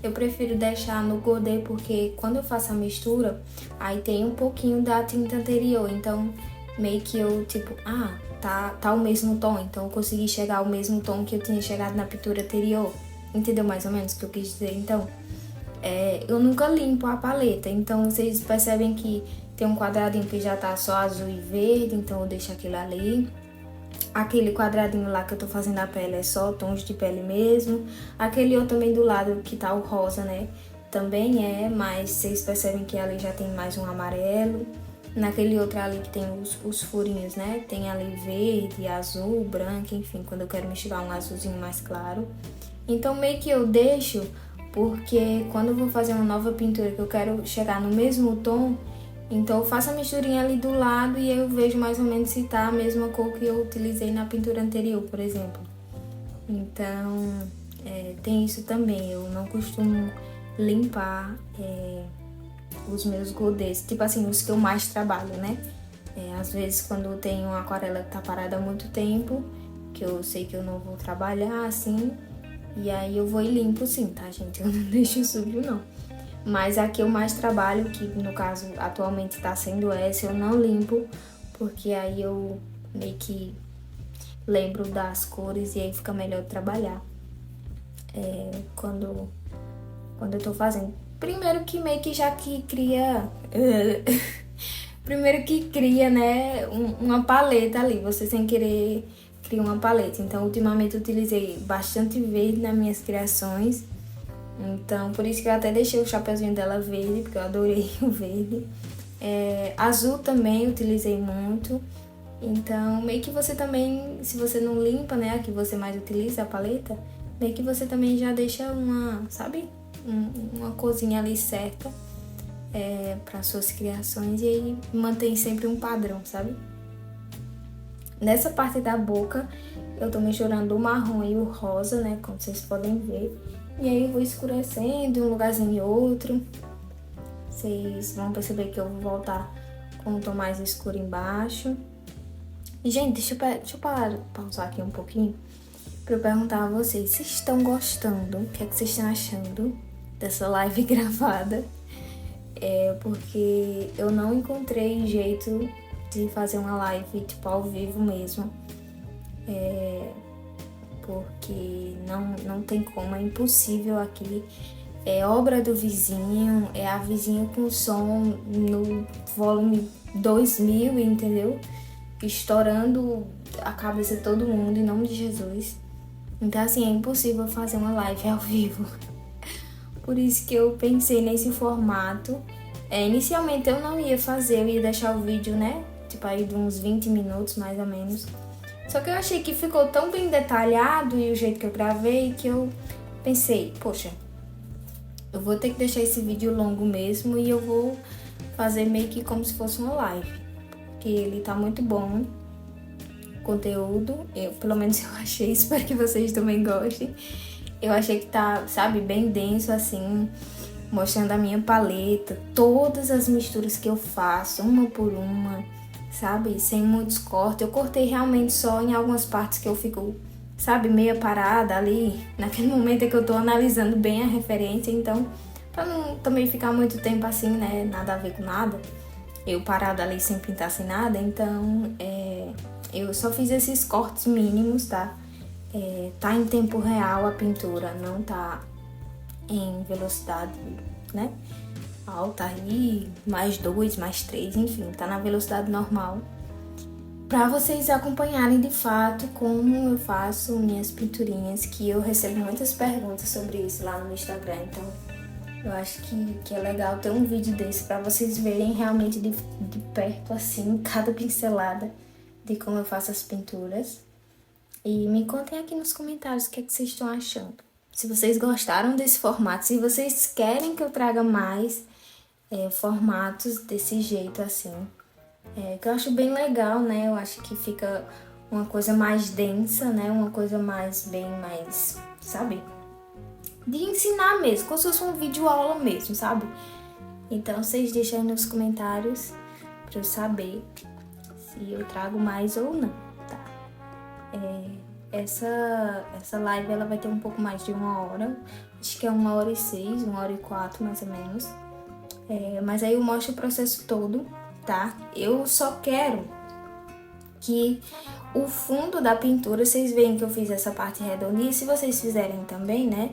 eu prefiro deixar no godê, porque quando eu faço a mistura, aí tem um pouquinho da tinta anterior, então meio que eu, tipo, tá o mesmo tom, então eu consegui chegar ao mesmo tom que eu tinha chegado na pintura anterior. Entendeu mais ou menos o que eu quis dizer? Então, eu nunca limpo a paleta, então vocês percebem que tem um quadradinho que já tá só azul e verde, então eu deixo aquele ali. Aquele quadradinho lá que eu tô fazendo a pele é só tons de pele mesmo. Aquele outro também do lado que tá o rosa, né? Também mas vocês percebem que ali já tem mais um amarelo. Naquele outro ali que tem os furinhos, né? Tem ali verde, azul, branco, enfim, quando eu quero misturar um azulzinho mais claro. Então meio que eu deixo, porque quando eu vou fazer uma nova pintura que eu quero chegar no mesmo tom, então eu faço a misturinha ali do lado e eu vejo mais ou menos se tá a mesma cor que eu utilizei na pintura anterior, por exemplo. Então tem isso também, eu não costumo limpar os meus godês, tipo assim, os que eu mais trabalho, né? Às vezes quando tem uma aquarela que tá parada há muito tempo, que eu sei que eu não vou trabalhar, assim, e aí eu vou e limpo sim, tá, gente? Eu não deixo sujo, não. Mas a que eu mais trabalho, que no caso atualmente tá sendo essa, eu não limpo, porque aí eu meio que lembro das cores e aí fica melhor trabalhar. Quando eu tô fazendo. Primeiro que meio que já que cria... Primeiro que cria, né, uma paleta ali. Você sem querer cria uma paleta. Então, ultimamente eu utilizei bastante verde nas minhas criações. Então, por isso que eu até deixei o chapeuzinho dela verde, porque eu adorei o verde. Azul também utilizei muito. Então, meio que você também, se você não limpa, né, a que você mais utiliza, a paleta, meio que você também já deixa uma, sabe, uma corzinha ali certa para suas criações e aí mantém sempre um padrão, sabe? Nessa parte da boca, eu tô misturando o marrom e o rosa, né, como vocês podem ver. E aí eu vou escurecendo de um lugarzinho e outro. Vocês vão perceber que eu vou voltar com um tom mais escuro embaixo. E, gente, deixa eu pausar aqui um pouquinho pra eu perguntar a vocês. Vocês estão gostando? O que é que vocês estão achando dessa live gravada? Porque eu não encontrei jeito de fazer uma live, tipo, ao vivo mesmo. Porque não tem como, é impossível aqui. É obra do vizinho, é a vizinha com som no volume 2000, entendeu? Estourando a cabeça de todo mundo, em nome de Jesus. Então, assim, é impossível fazer uma live ao vivo. Por isso que eu pensei nesse formato. Inicialmente eu não ia fazer, eu ia deixar o vídeo, né? Tipo, aí de uns 20 minutos, mais ou menos. Só que eu achei que ficou tão bem detalhado e o jeito que eu gravei que eu pensei, poxa, eu vou ter que deixar esse vídeo longo mesmo e eu vou fazer meio que como se fosse uma live. Porque ele tá muito bom, o conteúdo, pelo menos eu achei, espero que vocês também gostem. Eu achei que tá, sabe, bem denso assim, mostrando a minha paleta, todas as misturas que eu faço, uma por uma, sabe, sem muitos cortes. Eu cortei realmente só em algumas partes que eu fico, sabe, meia parada ali, naquele momento é que eu tô analisando bem a referência, então, pra não também ficar muito tempo assim, né, nada a ver com nada, eu parada ali sem pintar, sem nada, então, eu só fiz esses cortes mínimos, tá? Tá em tempo real a pintura, não tá em velocidade, né, alta aí, mais 2, mais 3, enfim, tá na velocidade normal. Pra vocês acompanharem de fato como eu faço minhas pinturinhas, que eu recebo muitas perguntas sobre isso lá no Instagram, então eu acho que é legal ter um vídeo desse pra vocês verem realmente de perto, assim, cada pincelada de como eu faço as pinturas. E me contem aqui nos comentários o que é que vocês estão achando. Se vocês gostaram desse formato, se vocês querem que eu traga mais formatos desse jeito, assim. Que eu acho bem legal, né? Eu acho que fica uma coisa mais densa, né? Uma coisa bem mais, sabe? De ensinar mesmo, como se fosse um vídeo aula mesmo, sabe? Então, vocês deixem aí nos comentários pra eu saber se eu trago mais ou não, tá? Essa live, ela vai ter um pouco mais de 1 hora. Acho que é 1h06, 1h04, mais ou menos. Mas aí eu mostro o processo todo, tá? Eu só quero que o fundo da pintura, vocês veem que eu fiz essa parte redondinha, e se vocês fizerem também, né?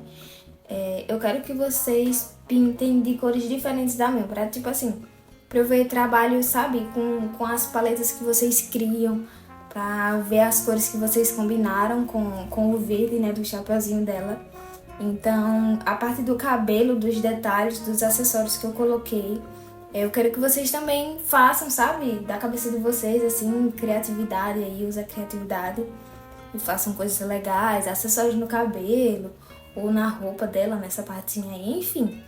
Eu quero que vocês pintem de cores diferentes da minha, pra, tipo assim, pra eu ver trabalho, sabe? Com as paletas que vocês criam, pra ver as cores que vocês combinaram com o verde, né? Do chapeuzinho dela. Então, a parte do cabelo, dos detalhes, dos acessórios que eu coloquei, Eu quero que vocês também façam, sabe? Da cabeça de vocês, assim, criatividade aí, usa a criatividade e façam coisas legais, acessórios no cabelo ou na roupa dela, nessa partinha aí, enfim.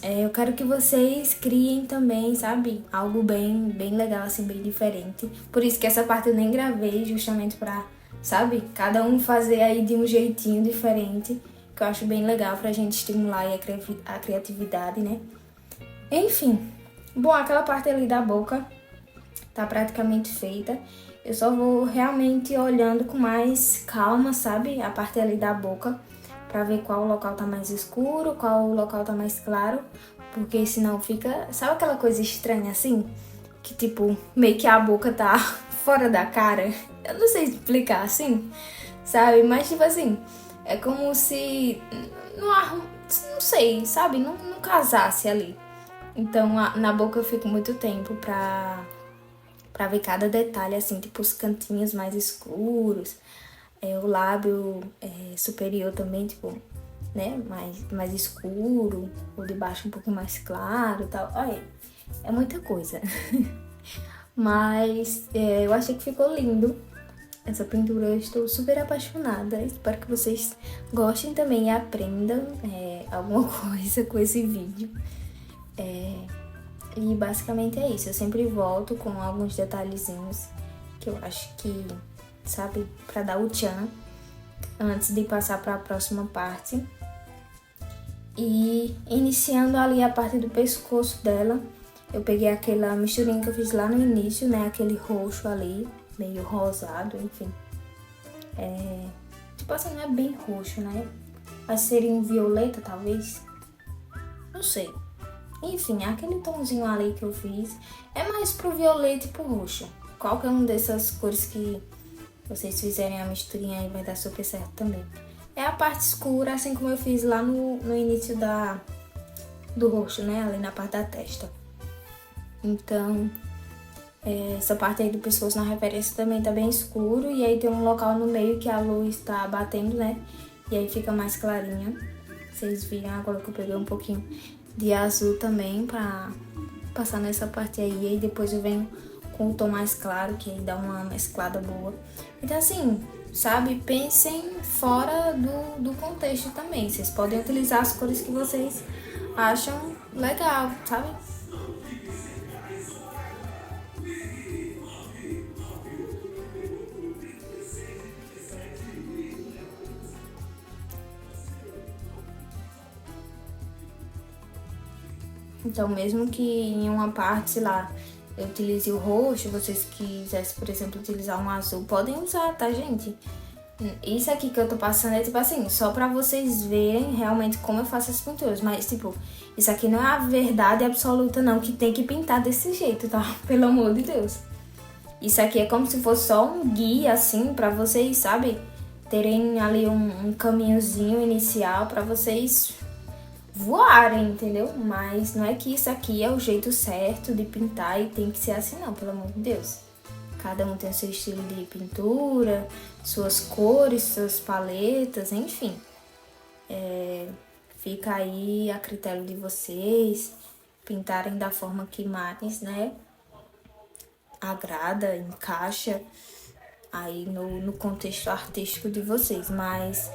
Eu quero que vocês criem também, sabe? Algo bem legal, assim, bem diferente. Por isso que essa parte eu nem gravei, justamente pra, sabe? Cada um fazer aí de um jeitinho diferente, que eu acho bem legal pra gente estimular aí a criatividade, né? Enfim, bom, aquela parte ali da boca tá praticamente feita. Eu só vou realmente olhando com mais calma, sabe? A parte ali da boca, pra ver qual local tá mais escuro, qual local tá mais claro. Porque senão fica... Sabe aquela coisa estranha assim? Que tipo, meio que a boca tá fora da cara. Eu não sei explicar assim, sabe? Mas tipo assim, é como se... Não sei, sabe? Não casasse ali. Então, na boca eu fico muito tempo pra ver cada detalhe, assim, tipo os cantinhos mais escuros, o lábio superior também, tipo, né, mais escuro, o de baixo um pouquinho mais claro e tal. Olha, é muita coisa. Mas eu achei que ficou lindo. Essa pintura eu estou super apaixonada. Espero que vocês gostem também e aprendam alguma coisa com esse vídeo. E basicamente é isso. Eu sempre volto com alguns detalhezinhos que eu acho que, sabe, pra dar o tchan antes de passar para a próxima parte. E iniciando ali a parte do pescoço dela, eu peguei aquela misturinha que eu fiz lá no início, né? Aquele roxo ali, meio rosado, enfim. Tipo assim, não é bem roxo, né? Mas seria um violeta, talvez. Não sei. Enfim, aquele tomzinho ali que eu fiz é mais pro violeta e pro roxo. Qualquer um dessas cores que vocês fizerem a misturinha aí vai dar super certo também. É a parte escura, assim como eu fiz lá no início do roxo, né? Ali na parte da testa. Então, essa parte aí do pescoço na referência também tá bem escuro. E aí tem um local no meio que a luz tá batendo, né? E aí fica mais clarinha. Vocês viram agora que eu peguei um pouquinho de azul também pra passar nessa parte aí. E aí depois eu venho com o tom mais claro, que aí dá uma mesclada boa. Então assim, sabe, pensem fora do contexto também. Vocês podem utilizar as cores que vocês acham legal, sabe? Então, mesmo que em uma parte, sei lá, eu utilize o roxo, vocês quisessem, por exemplo, utilizar um azul, podem usar, tá, gente? Isso aqui que eu tô passando é, tipo assim, só pra vocês verem realmente como eu faço as pinturas. Mas, tipo, isso aqui não é a verdade absoluta, não, que tem que pintar desse jeito, tá? Pelo amor de Deus. Isso aqui é como se fosse só um guia, assim, pra vocês, sabe? Terem ali um caminhozinho inicial pra vocês voarem, entendeu? Mas não é que isso aqui é o jeito certo de pintar e tem que ser assim não, pelo amor de Deus. Cada um tem o seu estilo de pintura, suas cores, suas paletas, enfim. Fica aí a critério de vocês pintarem da forma que mais, né, agrada, encaixa aí no contexto artístico de vocês, mas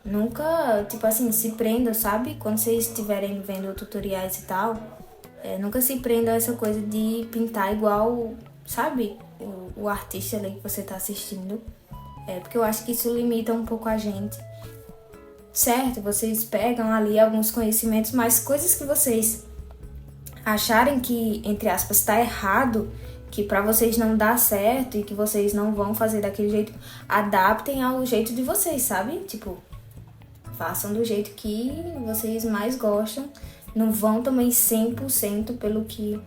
nunca, tipo assim, se prendam, sabe? Quando vocês estiverem vendo tutoriais e tal, nunca se prendam a essa coisa de pintar igual, sabe? O artista ali que você tá assistindo. Porque eu acho que isso limita um pouco a gente. Certo, vocês pegam ali alguns conhecimentos, mas coisas que vocês acharem que, entre aspas, tá errado, que pra vocês não dá certo e que vocês não vão fazer daquele jeito, adaptem ao jeito de vocês, sabe? Tipo, façam do jeito que vocês mais gostam. Não vão também 100% pelo que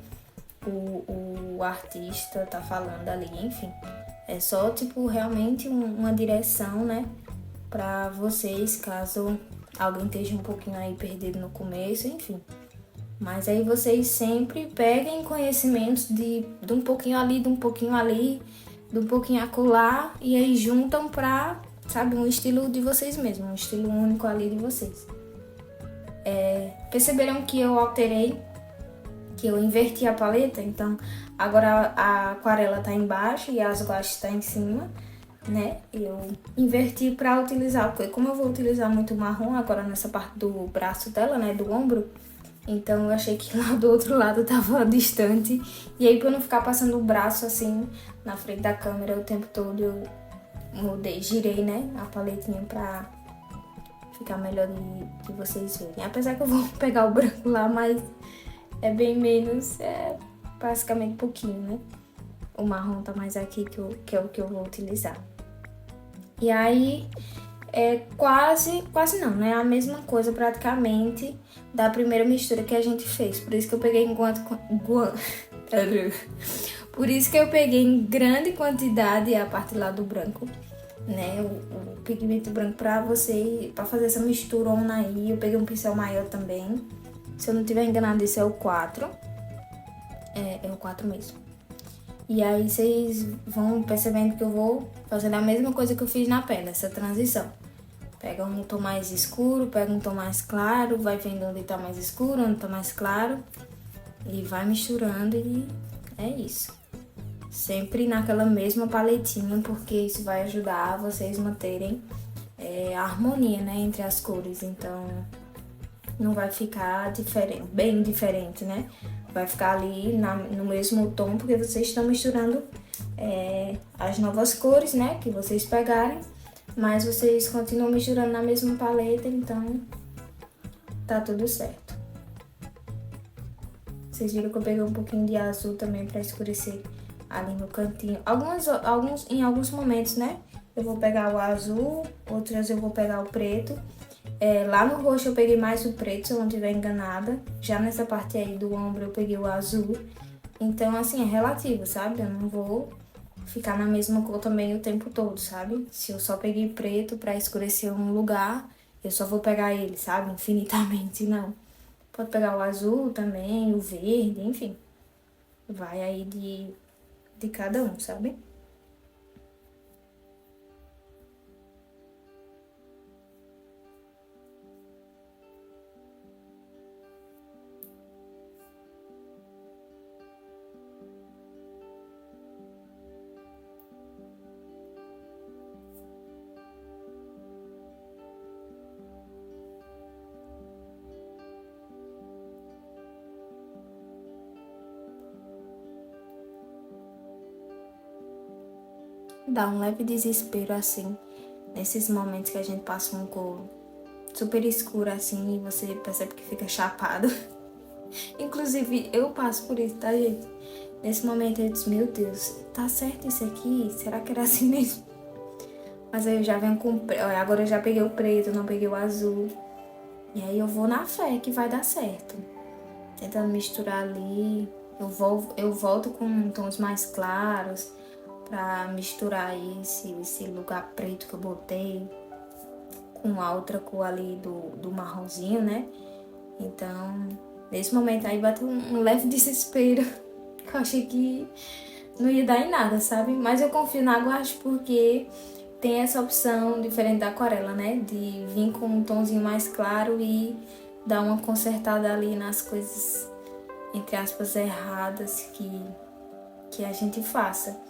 o artista tá falando ali, enfim. É só, tipo, realmente uma direção, né? Pra vocês, caso alguém esteja um pouquinho aí perdido no começo, enfim. Mas aí vocês sempre peguem conhecimentos de um pouquinho ali, de um pouquinho ali, de um pouquinho acolá, e aí juntam pra, sabe, um estilo de vocês mesmos, um estilo único ali de vocês. Perceberam que eu alterei que eu inverti a paleta, então agora a aquarela tá embaixo e as guaches tá em cima, né? Eu inverti pra utilizar, porque como eu vou utilizar muito marrom agora nessa parte do braço dela, né, do ombro, então eu achei que lá do outro lado tava distante, e aí pra eu não ficar passando o braço assim na frente da câmera o tempo todo, eu girei, né, a paletinha pra ficar melhor de vocês verem. Apesar que eu vou pegar o branco lá, mas é bem menos, é basicamente pouquinho, né? O marrom tá mais aqui que é o que eu vou utilizar. E aí, é quase não, né? A mesma coisa praticamente da primeira mistura que a gente fez. Por isso que eu peguei Por isso que eu peguei em grande quantidade a parte lá do branco, né? O pigmento branco pra fazer essa mistura aí. Eu peguei um pincel maior também. Se eu não tiver enganado, esse é o 4. É o 4 mesmo. E aí vocês vão percebendo que eu vou fazendo a mesma coisa que eu fiz na pele, essa transição. Pega um tom mais escuro, pega um tom mais claro, vai vendo onde tá mais escuro, onde tá mais claro. E vai misturando e é isso. Sempre naquela mesma paletinha, porque isso vai ajudar vocês manterem a harmonia, né, entre as cores. Então, não vai ficar bem diferente, né? Vai ficar ali no mesmo tom, porque vocês estão misturando as novas cores, né, que vocês pegarem. Mas vocês continuam misturando na mesma paleta, então tá tudo certo. Vocês viram que eu peguei um pouquinho de azul também pra escurecer ali no cantinho. Em alguns momentos, né, eu vou pegar o azul, outras eu vou pegar o preto. Lá no roxo eu peguei mais o preto, se eu não estiver enganada. Já nessa parte aí do ombro eu peguei o azul. Então, assim, é relativo, sabe? Eu não vou ficar na mesma cor também o tempo todo, sabe? Se eu só peguei preto pra escurecer um lugar, eu só vou pegar ele, sabe? Infinitamente, não. Pode pegar o azul também, o verde, enfim. Vai aí de cada um, sabe? Dá um leve desespero, assim, nesses momentos que a gente passa uma cor super escura, assim, e você percebe que fica chapado. Inclusive, eu passo por isso, tá, gente? Nesse momento eu disse, meu Deus, tá certo isso aqui? Será que era assim mesmo? Mas aí eu já venho com... Agora eu já peguei o preto, não peguei o azul. E aí eu vou na fé que vai dar certo. Tentando misturar ali. Eu volto com tons mais claros pra misturar aí esse lugar preto que eu botei com a outra cor ali do marronzinho, né? Então, nesse momento aí bateu um leve desespero. Eu achei que não ia dar em nada, sabe? Mas eu confio na guache porque tem essa opção diferente da aquarela, né? De vir com um tonzinho mais claro e dar uma consertada ali nas coisas, entre aspas, erradas que a gente faça.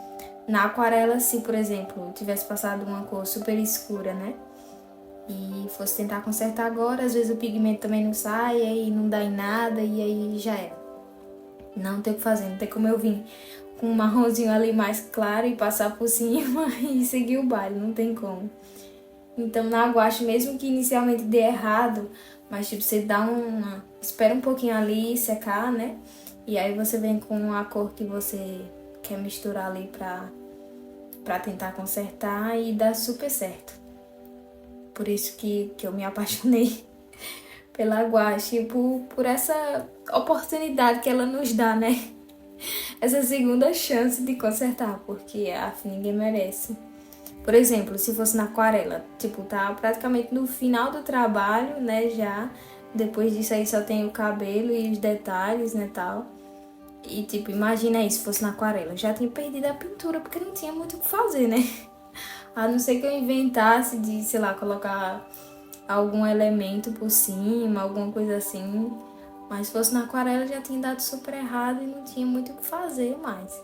Na aquarela, se, por exemplo, eu tivesse passado uma cor super escura, né? E fosse tentar consertar agora, às vezes o pigmento também não sai, aí não dá em nada e aí já era. Não tem o que fazer, não tem como eu vir com um marronzinho ali mais claro e passar por cima e seguir o baile, não tem como. Então na guache, mesmo que inicialmente dê errado, mas tipo, você dá espera um pouquinho ali secar, né? E aí você vem com a cor que você quer misturar ali pra tentar consertar e dá super certo. Por isso que eu me apaixonei pela guache e por essa oportunidade que ela nos dá, né? Essa segunda chance de consertar, porque ninguém merece. Por exemplo, se fosse na aquarela, tipo, tá praticamente no final do trabalho, né, já. Depois disso aí só tem o cabelo e os detalhes, né, tal. E, tipo, imagina aí se fosse na aquarela. Eu já tinha perdido a pintura, porque não tinha muito o que fazer, né? A não ser que eu inventasse de, sei lá, colocar algum elemento por cima, alguma coisa assim. Mas se fosse na aquarela já tinha dado super errado e não tinha muito o que fazer mais.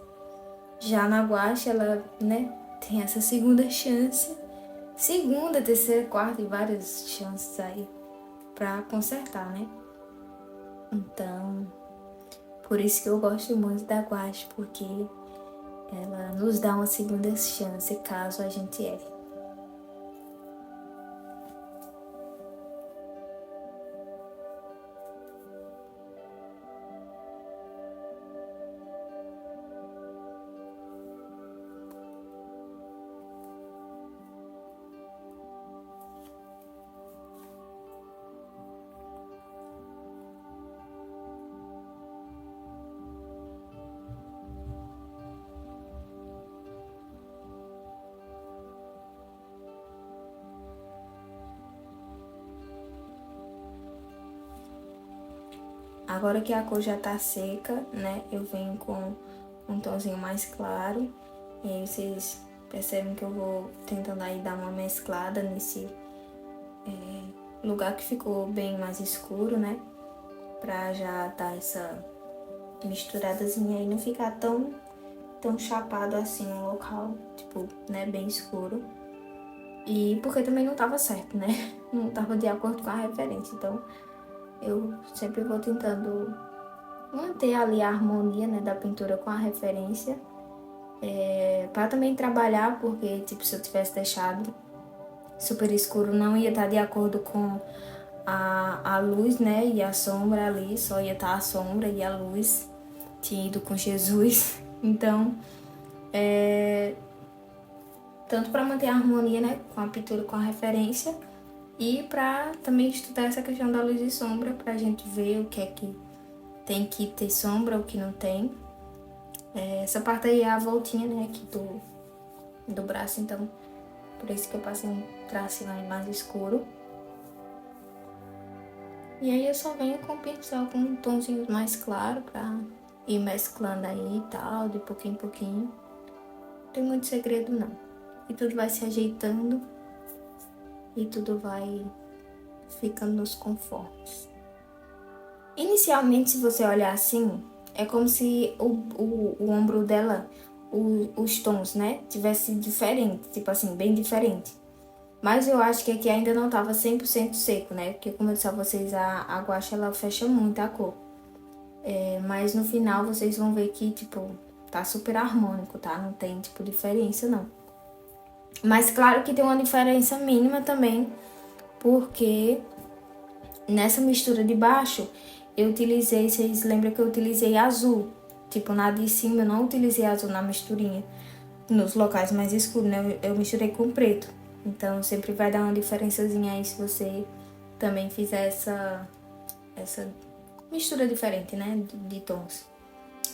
Já na guache ela, né, tem essa segunda chance. Segunda, terceira, quarta e várias chances aí pra consertar, né? Então, por isso que eu gosto muito da guache, porque ela nos dá uma segunda chance caso a gente erre. Agora que a cor já tá seca, né, eu venho com um tomzinho mais claro. E aí vocês percebem que eu vou tentando aí dar uma mesclada nesse lugar que ficou bem mais escuro, né? Pra já dar essa misturadazinha e não ficar tão chapado assim o local, tipo, né, bem escuro. E porque também não tava certo, né? Não tava de acordo com a referência, então eu sempre vou tentando manter ali a harmonia, né, da pintura com a referência. Para também trabalhar, porque tipo, se eu tivesse deixado super escuro não ia estar de acordo com a luz, né, e a sombra ali, só ia estar a sombra e a luz tinha ido com Jesus. Então, tanto para manter a harmonia, né, com a pintura, com a referência, e para também estudar essa questão da luz e sombra, para a gente ver o que é que tem que ter sombra, o que não tem. Essa parte aí é a voltinha, né, aqui do braço, então por isso que eu passei um tracinho aí mais escuro. E aí eu só venho com o pincel com um tonzinho mais claro pra ir mesclando aí e tal, de pouquinho em pouquinho. Não tem muito segredo não. E tudo vai se ajeitando e tudo vai ficando nos conformes. Inicialmente, se você olhar assim, é como se o ombro dela, os tons, né, tivesse diferente, tipo assim, bem diferente. Mas eu acho que aqui ainda não tava 100% seco, né, porque como eu disse a vocês, a guache ela fecha muito a cor. Mas no final vocês vão ver que, tipo, tá super harmônico, tá? Não tem, tipo, diferença, não. Mas claro que tem uma diferença mínima também, porque nessa mistura de baixo, eu utilizei, vocês lembram que eu utilizei azul. Tipo, na de cima eu não utilizei azul na misturinha. Nos locais mais escuros, né? Eu misturei com preto. Então, sempre vai dar uma diferençazinha aí se você também fizer essa mistura diferente, né? De tons.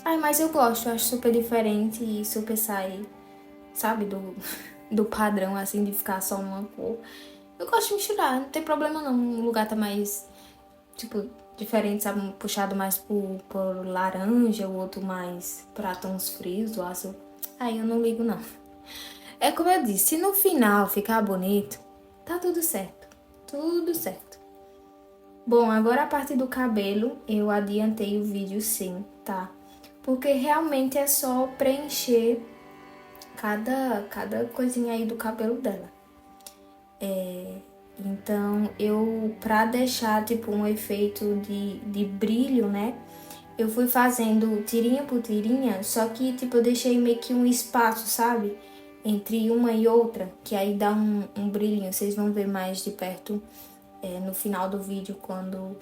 Ai, mas eu gosto, eu acho super diferente e super sai, sabe? Do padrão, assim, de ficar só uma cor. Eu gosto de misturar, não tem problema não. Um lugar tá mais, tipo, diferente, sabe? Um puxado mais por laranja, o outro mais pra tons frios, o azul. Aí eu não ligo não. É como eu disse, se no final ficar bonito, tá tudo certo. Tudo certo. Bom, agora a parte do cabelo, eu adiantei o vídeo sim, tá? Porque realmente é só preencher cada coisinha aí do cabelo dela. Então, pra deixar, tipo, um efeito de brilho, né? Eu fui fazendo tirinha por tirinha, só que, tipo, eu deixei meio que um espaço, sabe? Entre uma e outra, que aí dá um brilhinho. Vocês vão ver mais de perto no final do vídeo, quando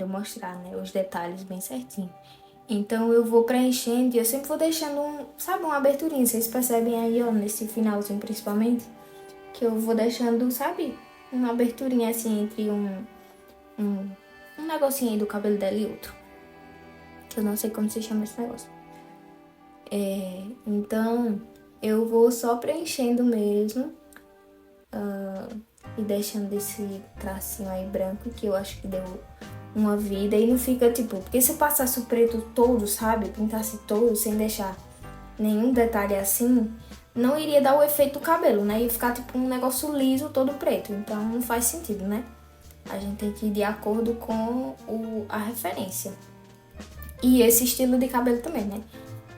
eu mostrar, né? Os detalhes bem certinho. Então, eu vou preenchendo e eu sempre vou deixando sabe, uma aberturinha. Vocês percebem aí, ó, nesse finalzinho principalmente, que eu vou deixando, sabe, uma aberturinha assim entre um negocinho aí do cabelo dela e outro. Que eu não sei como se chama esse negócio. Então, eu vou só preenchendo mesmo e deixando esse tracinho aí branco, que eu acho que deu uma vida. E não fica, tipo, porque se eu passasse o preto todo, sabe, pintasse todo sem deixar nenhum detalhe assim, não iria dar o efeito do cabelo, né? Ia ficar tipo um negócio liso todo preto, então não faz sentido, né? A gente tem que ir de acordo com a referência. E esse estilo de cabelo também, né?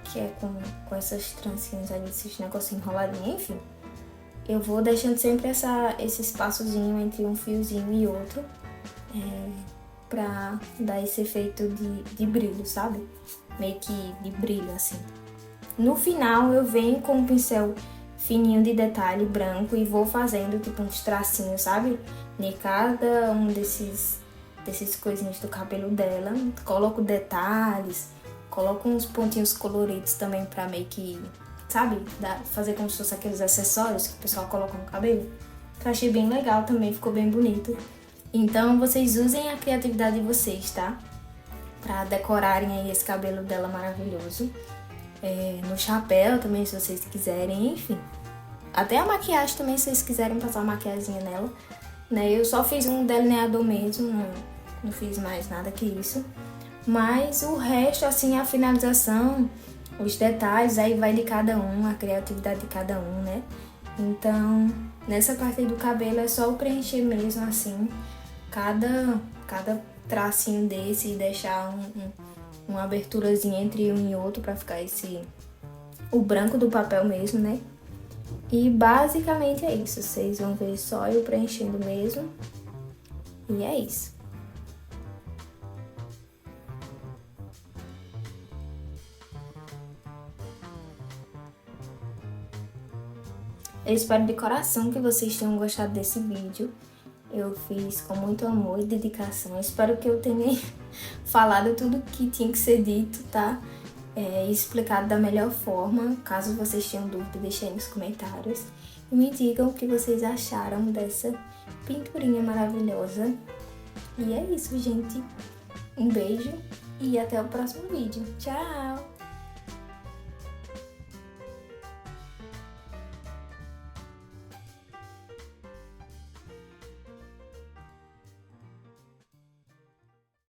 Que é com essas trancinhas aí, esses negocinhos enroladinhos, enfim. Eu vou deixando sempre esse espaçozinho entre um fiozinho e outro, pra dar esse efeito de brilho, sabe? Meio que de brilho, assim. No final, eu venho com um pincel fininho de detalhe branco e vou fazendo tipo uns tracinhos, sabe? De cada um desses coisinhos do cabelo dela. Coloco detalhes, coloco uns pontinhos coloridos também pra meio que, sabe? Fazer como se fosse aqueles acessórios que o pessoal coloca no cabelo. Que eu achei bem legal também, ficou bem bonito. Então vocês usem a criatividade de vocês, tá? Pra decorarem aí esse cabelo dela maravilhoso. No chapéu também, se vocês quiserem, enfim. Até a maquiagem também, se vocês quiserem passar uma maquiagemzinha nela, né? Eu só fiz um delineador mesmo, não fiz mais nada que isso. Mas o resto, assim, a finalização, os detalhes, aí vai de cada um, a criatividade de cada um, né? Então, nessa parte do cabelo é só o preencher mesmo, assim, cada tracinho desse e deixar uma aberturazinha entre um e outro pra ficar o branco do papel mesmo, né? E basicamente é isso, vocês vão ver só eu preenchendo mesmo. E é isso. Eu espero de coração que vocês tenham gostado desse vídeo. Eu fiz com muito amor e dedicação. Eu espero que eu tenha falado tudo que tinha que ser dito, tá? Explicado da melhor forma. Caso vocês tenham dúvida, deixem aí nos comentários. E me digam o que vocês acharam dessa pinturinha maravilhosa. E é isso, gente. Um beijo e até o próximo vídeo. Tchau!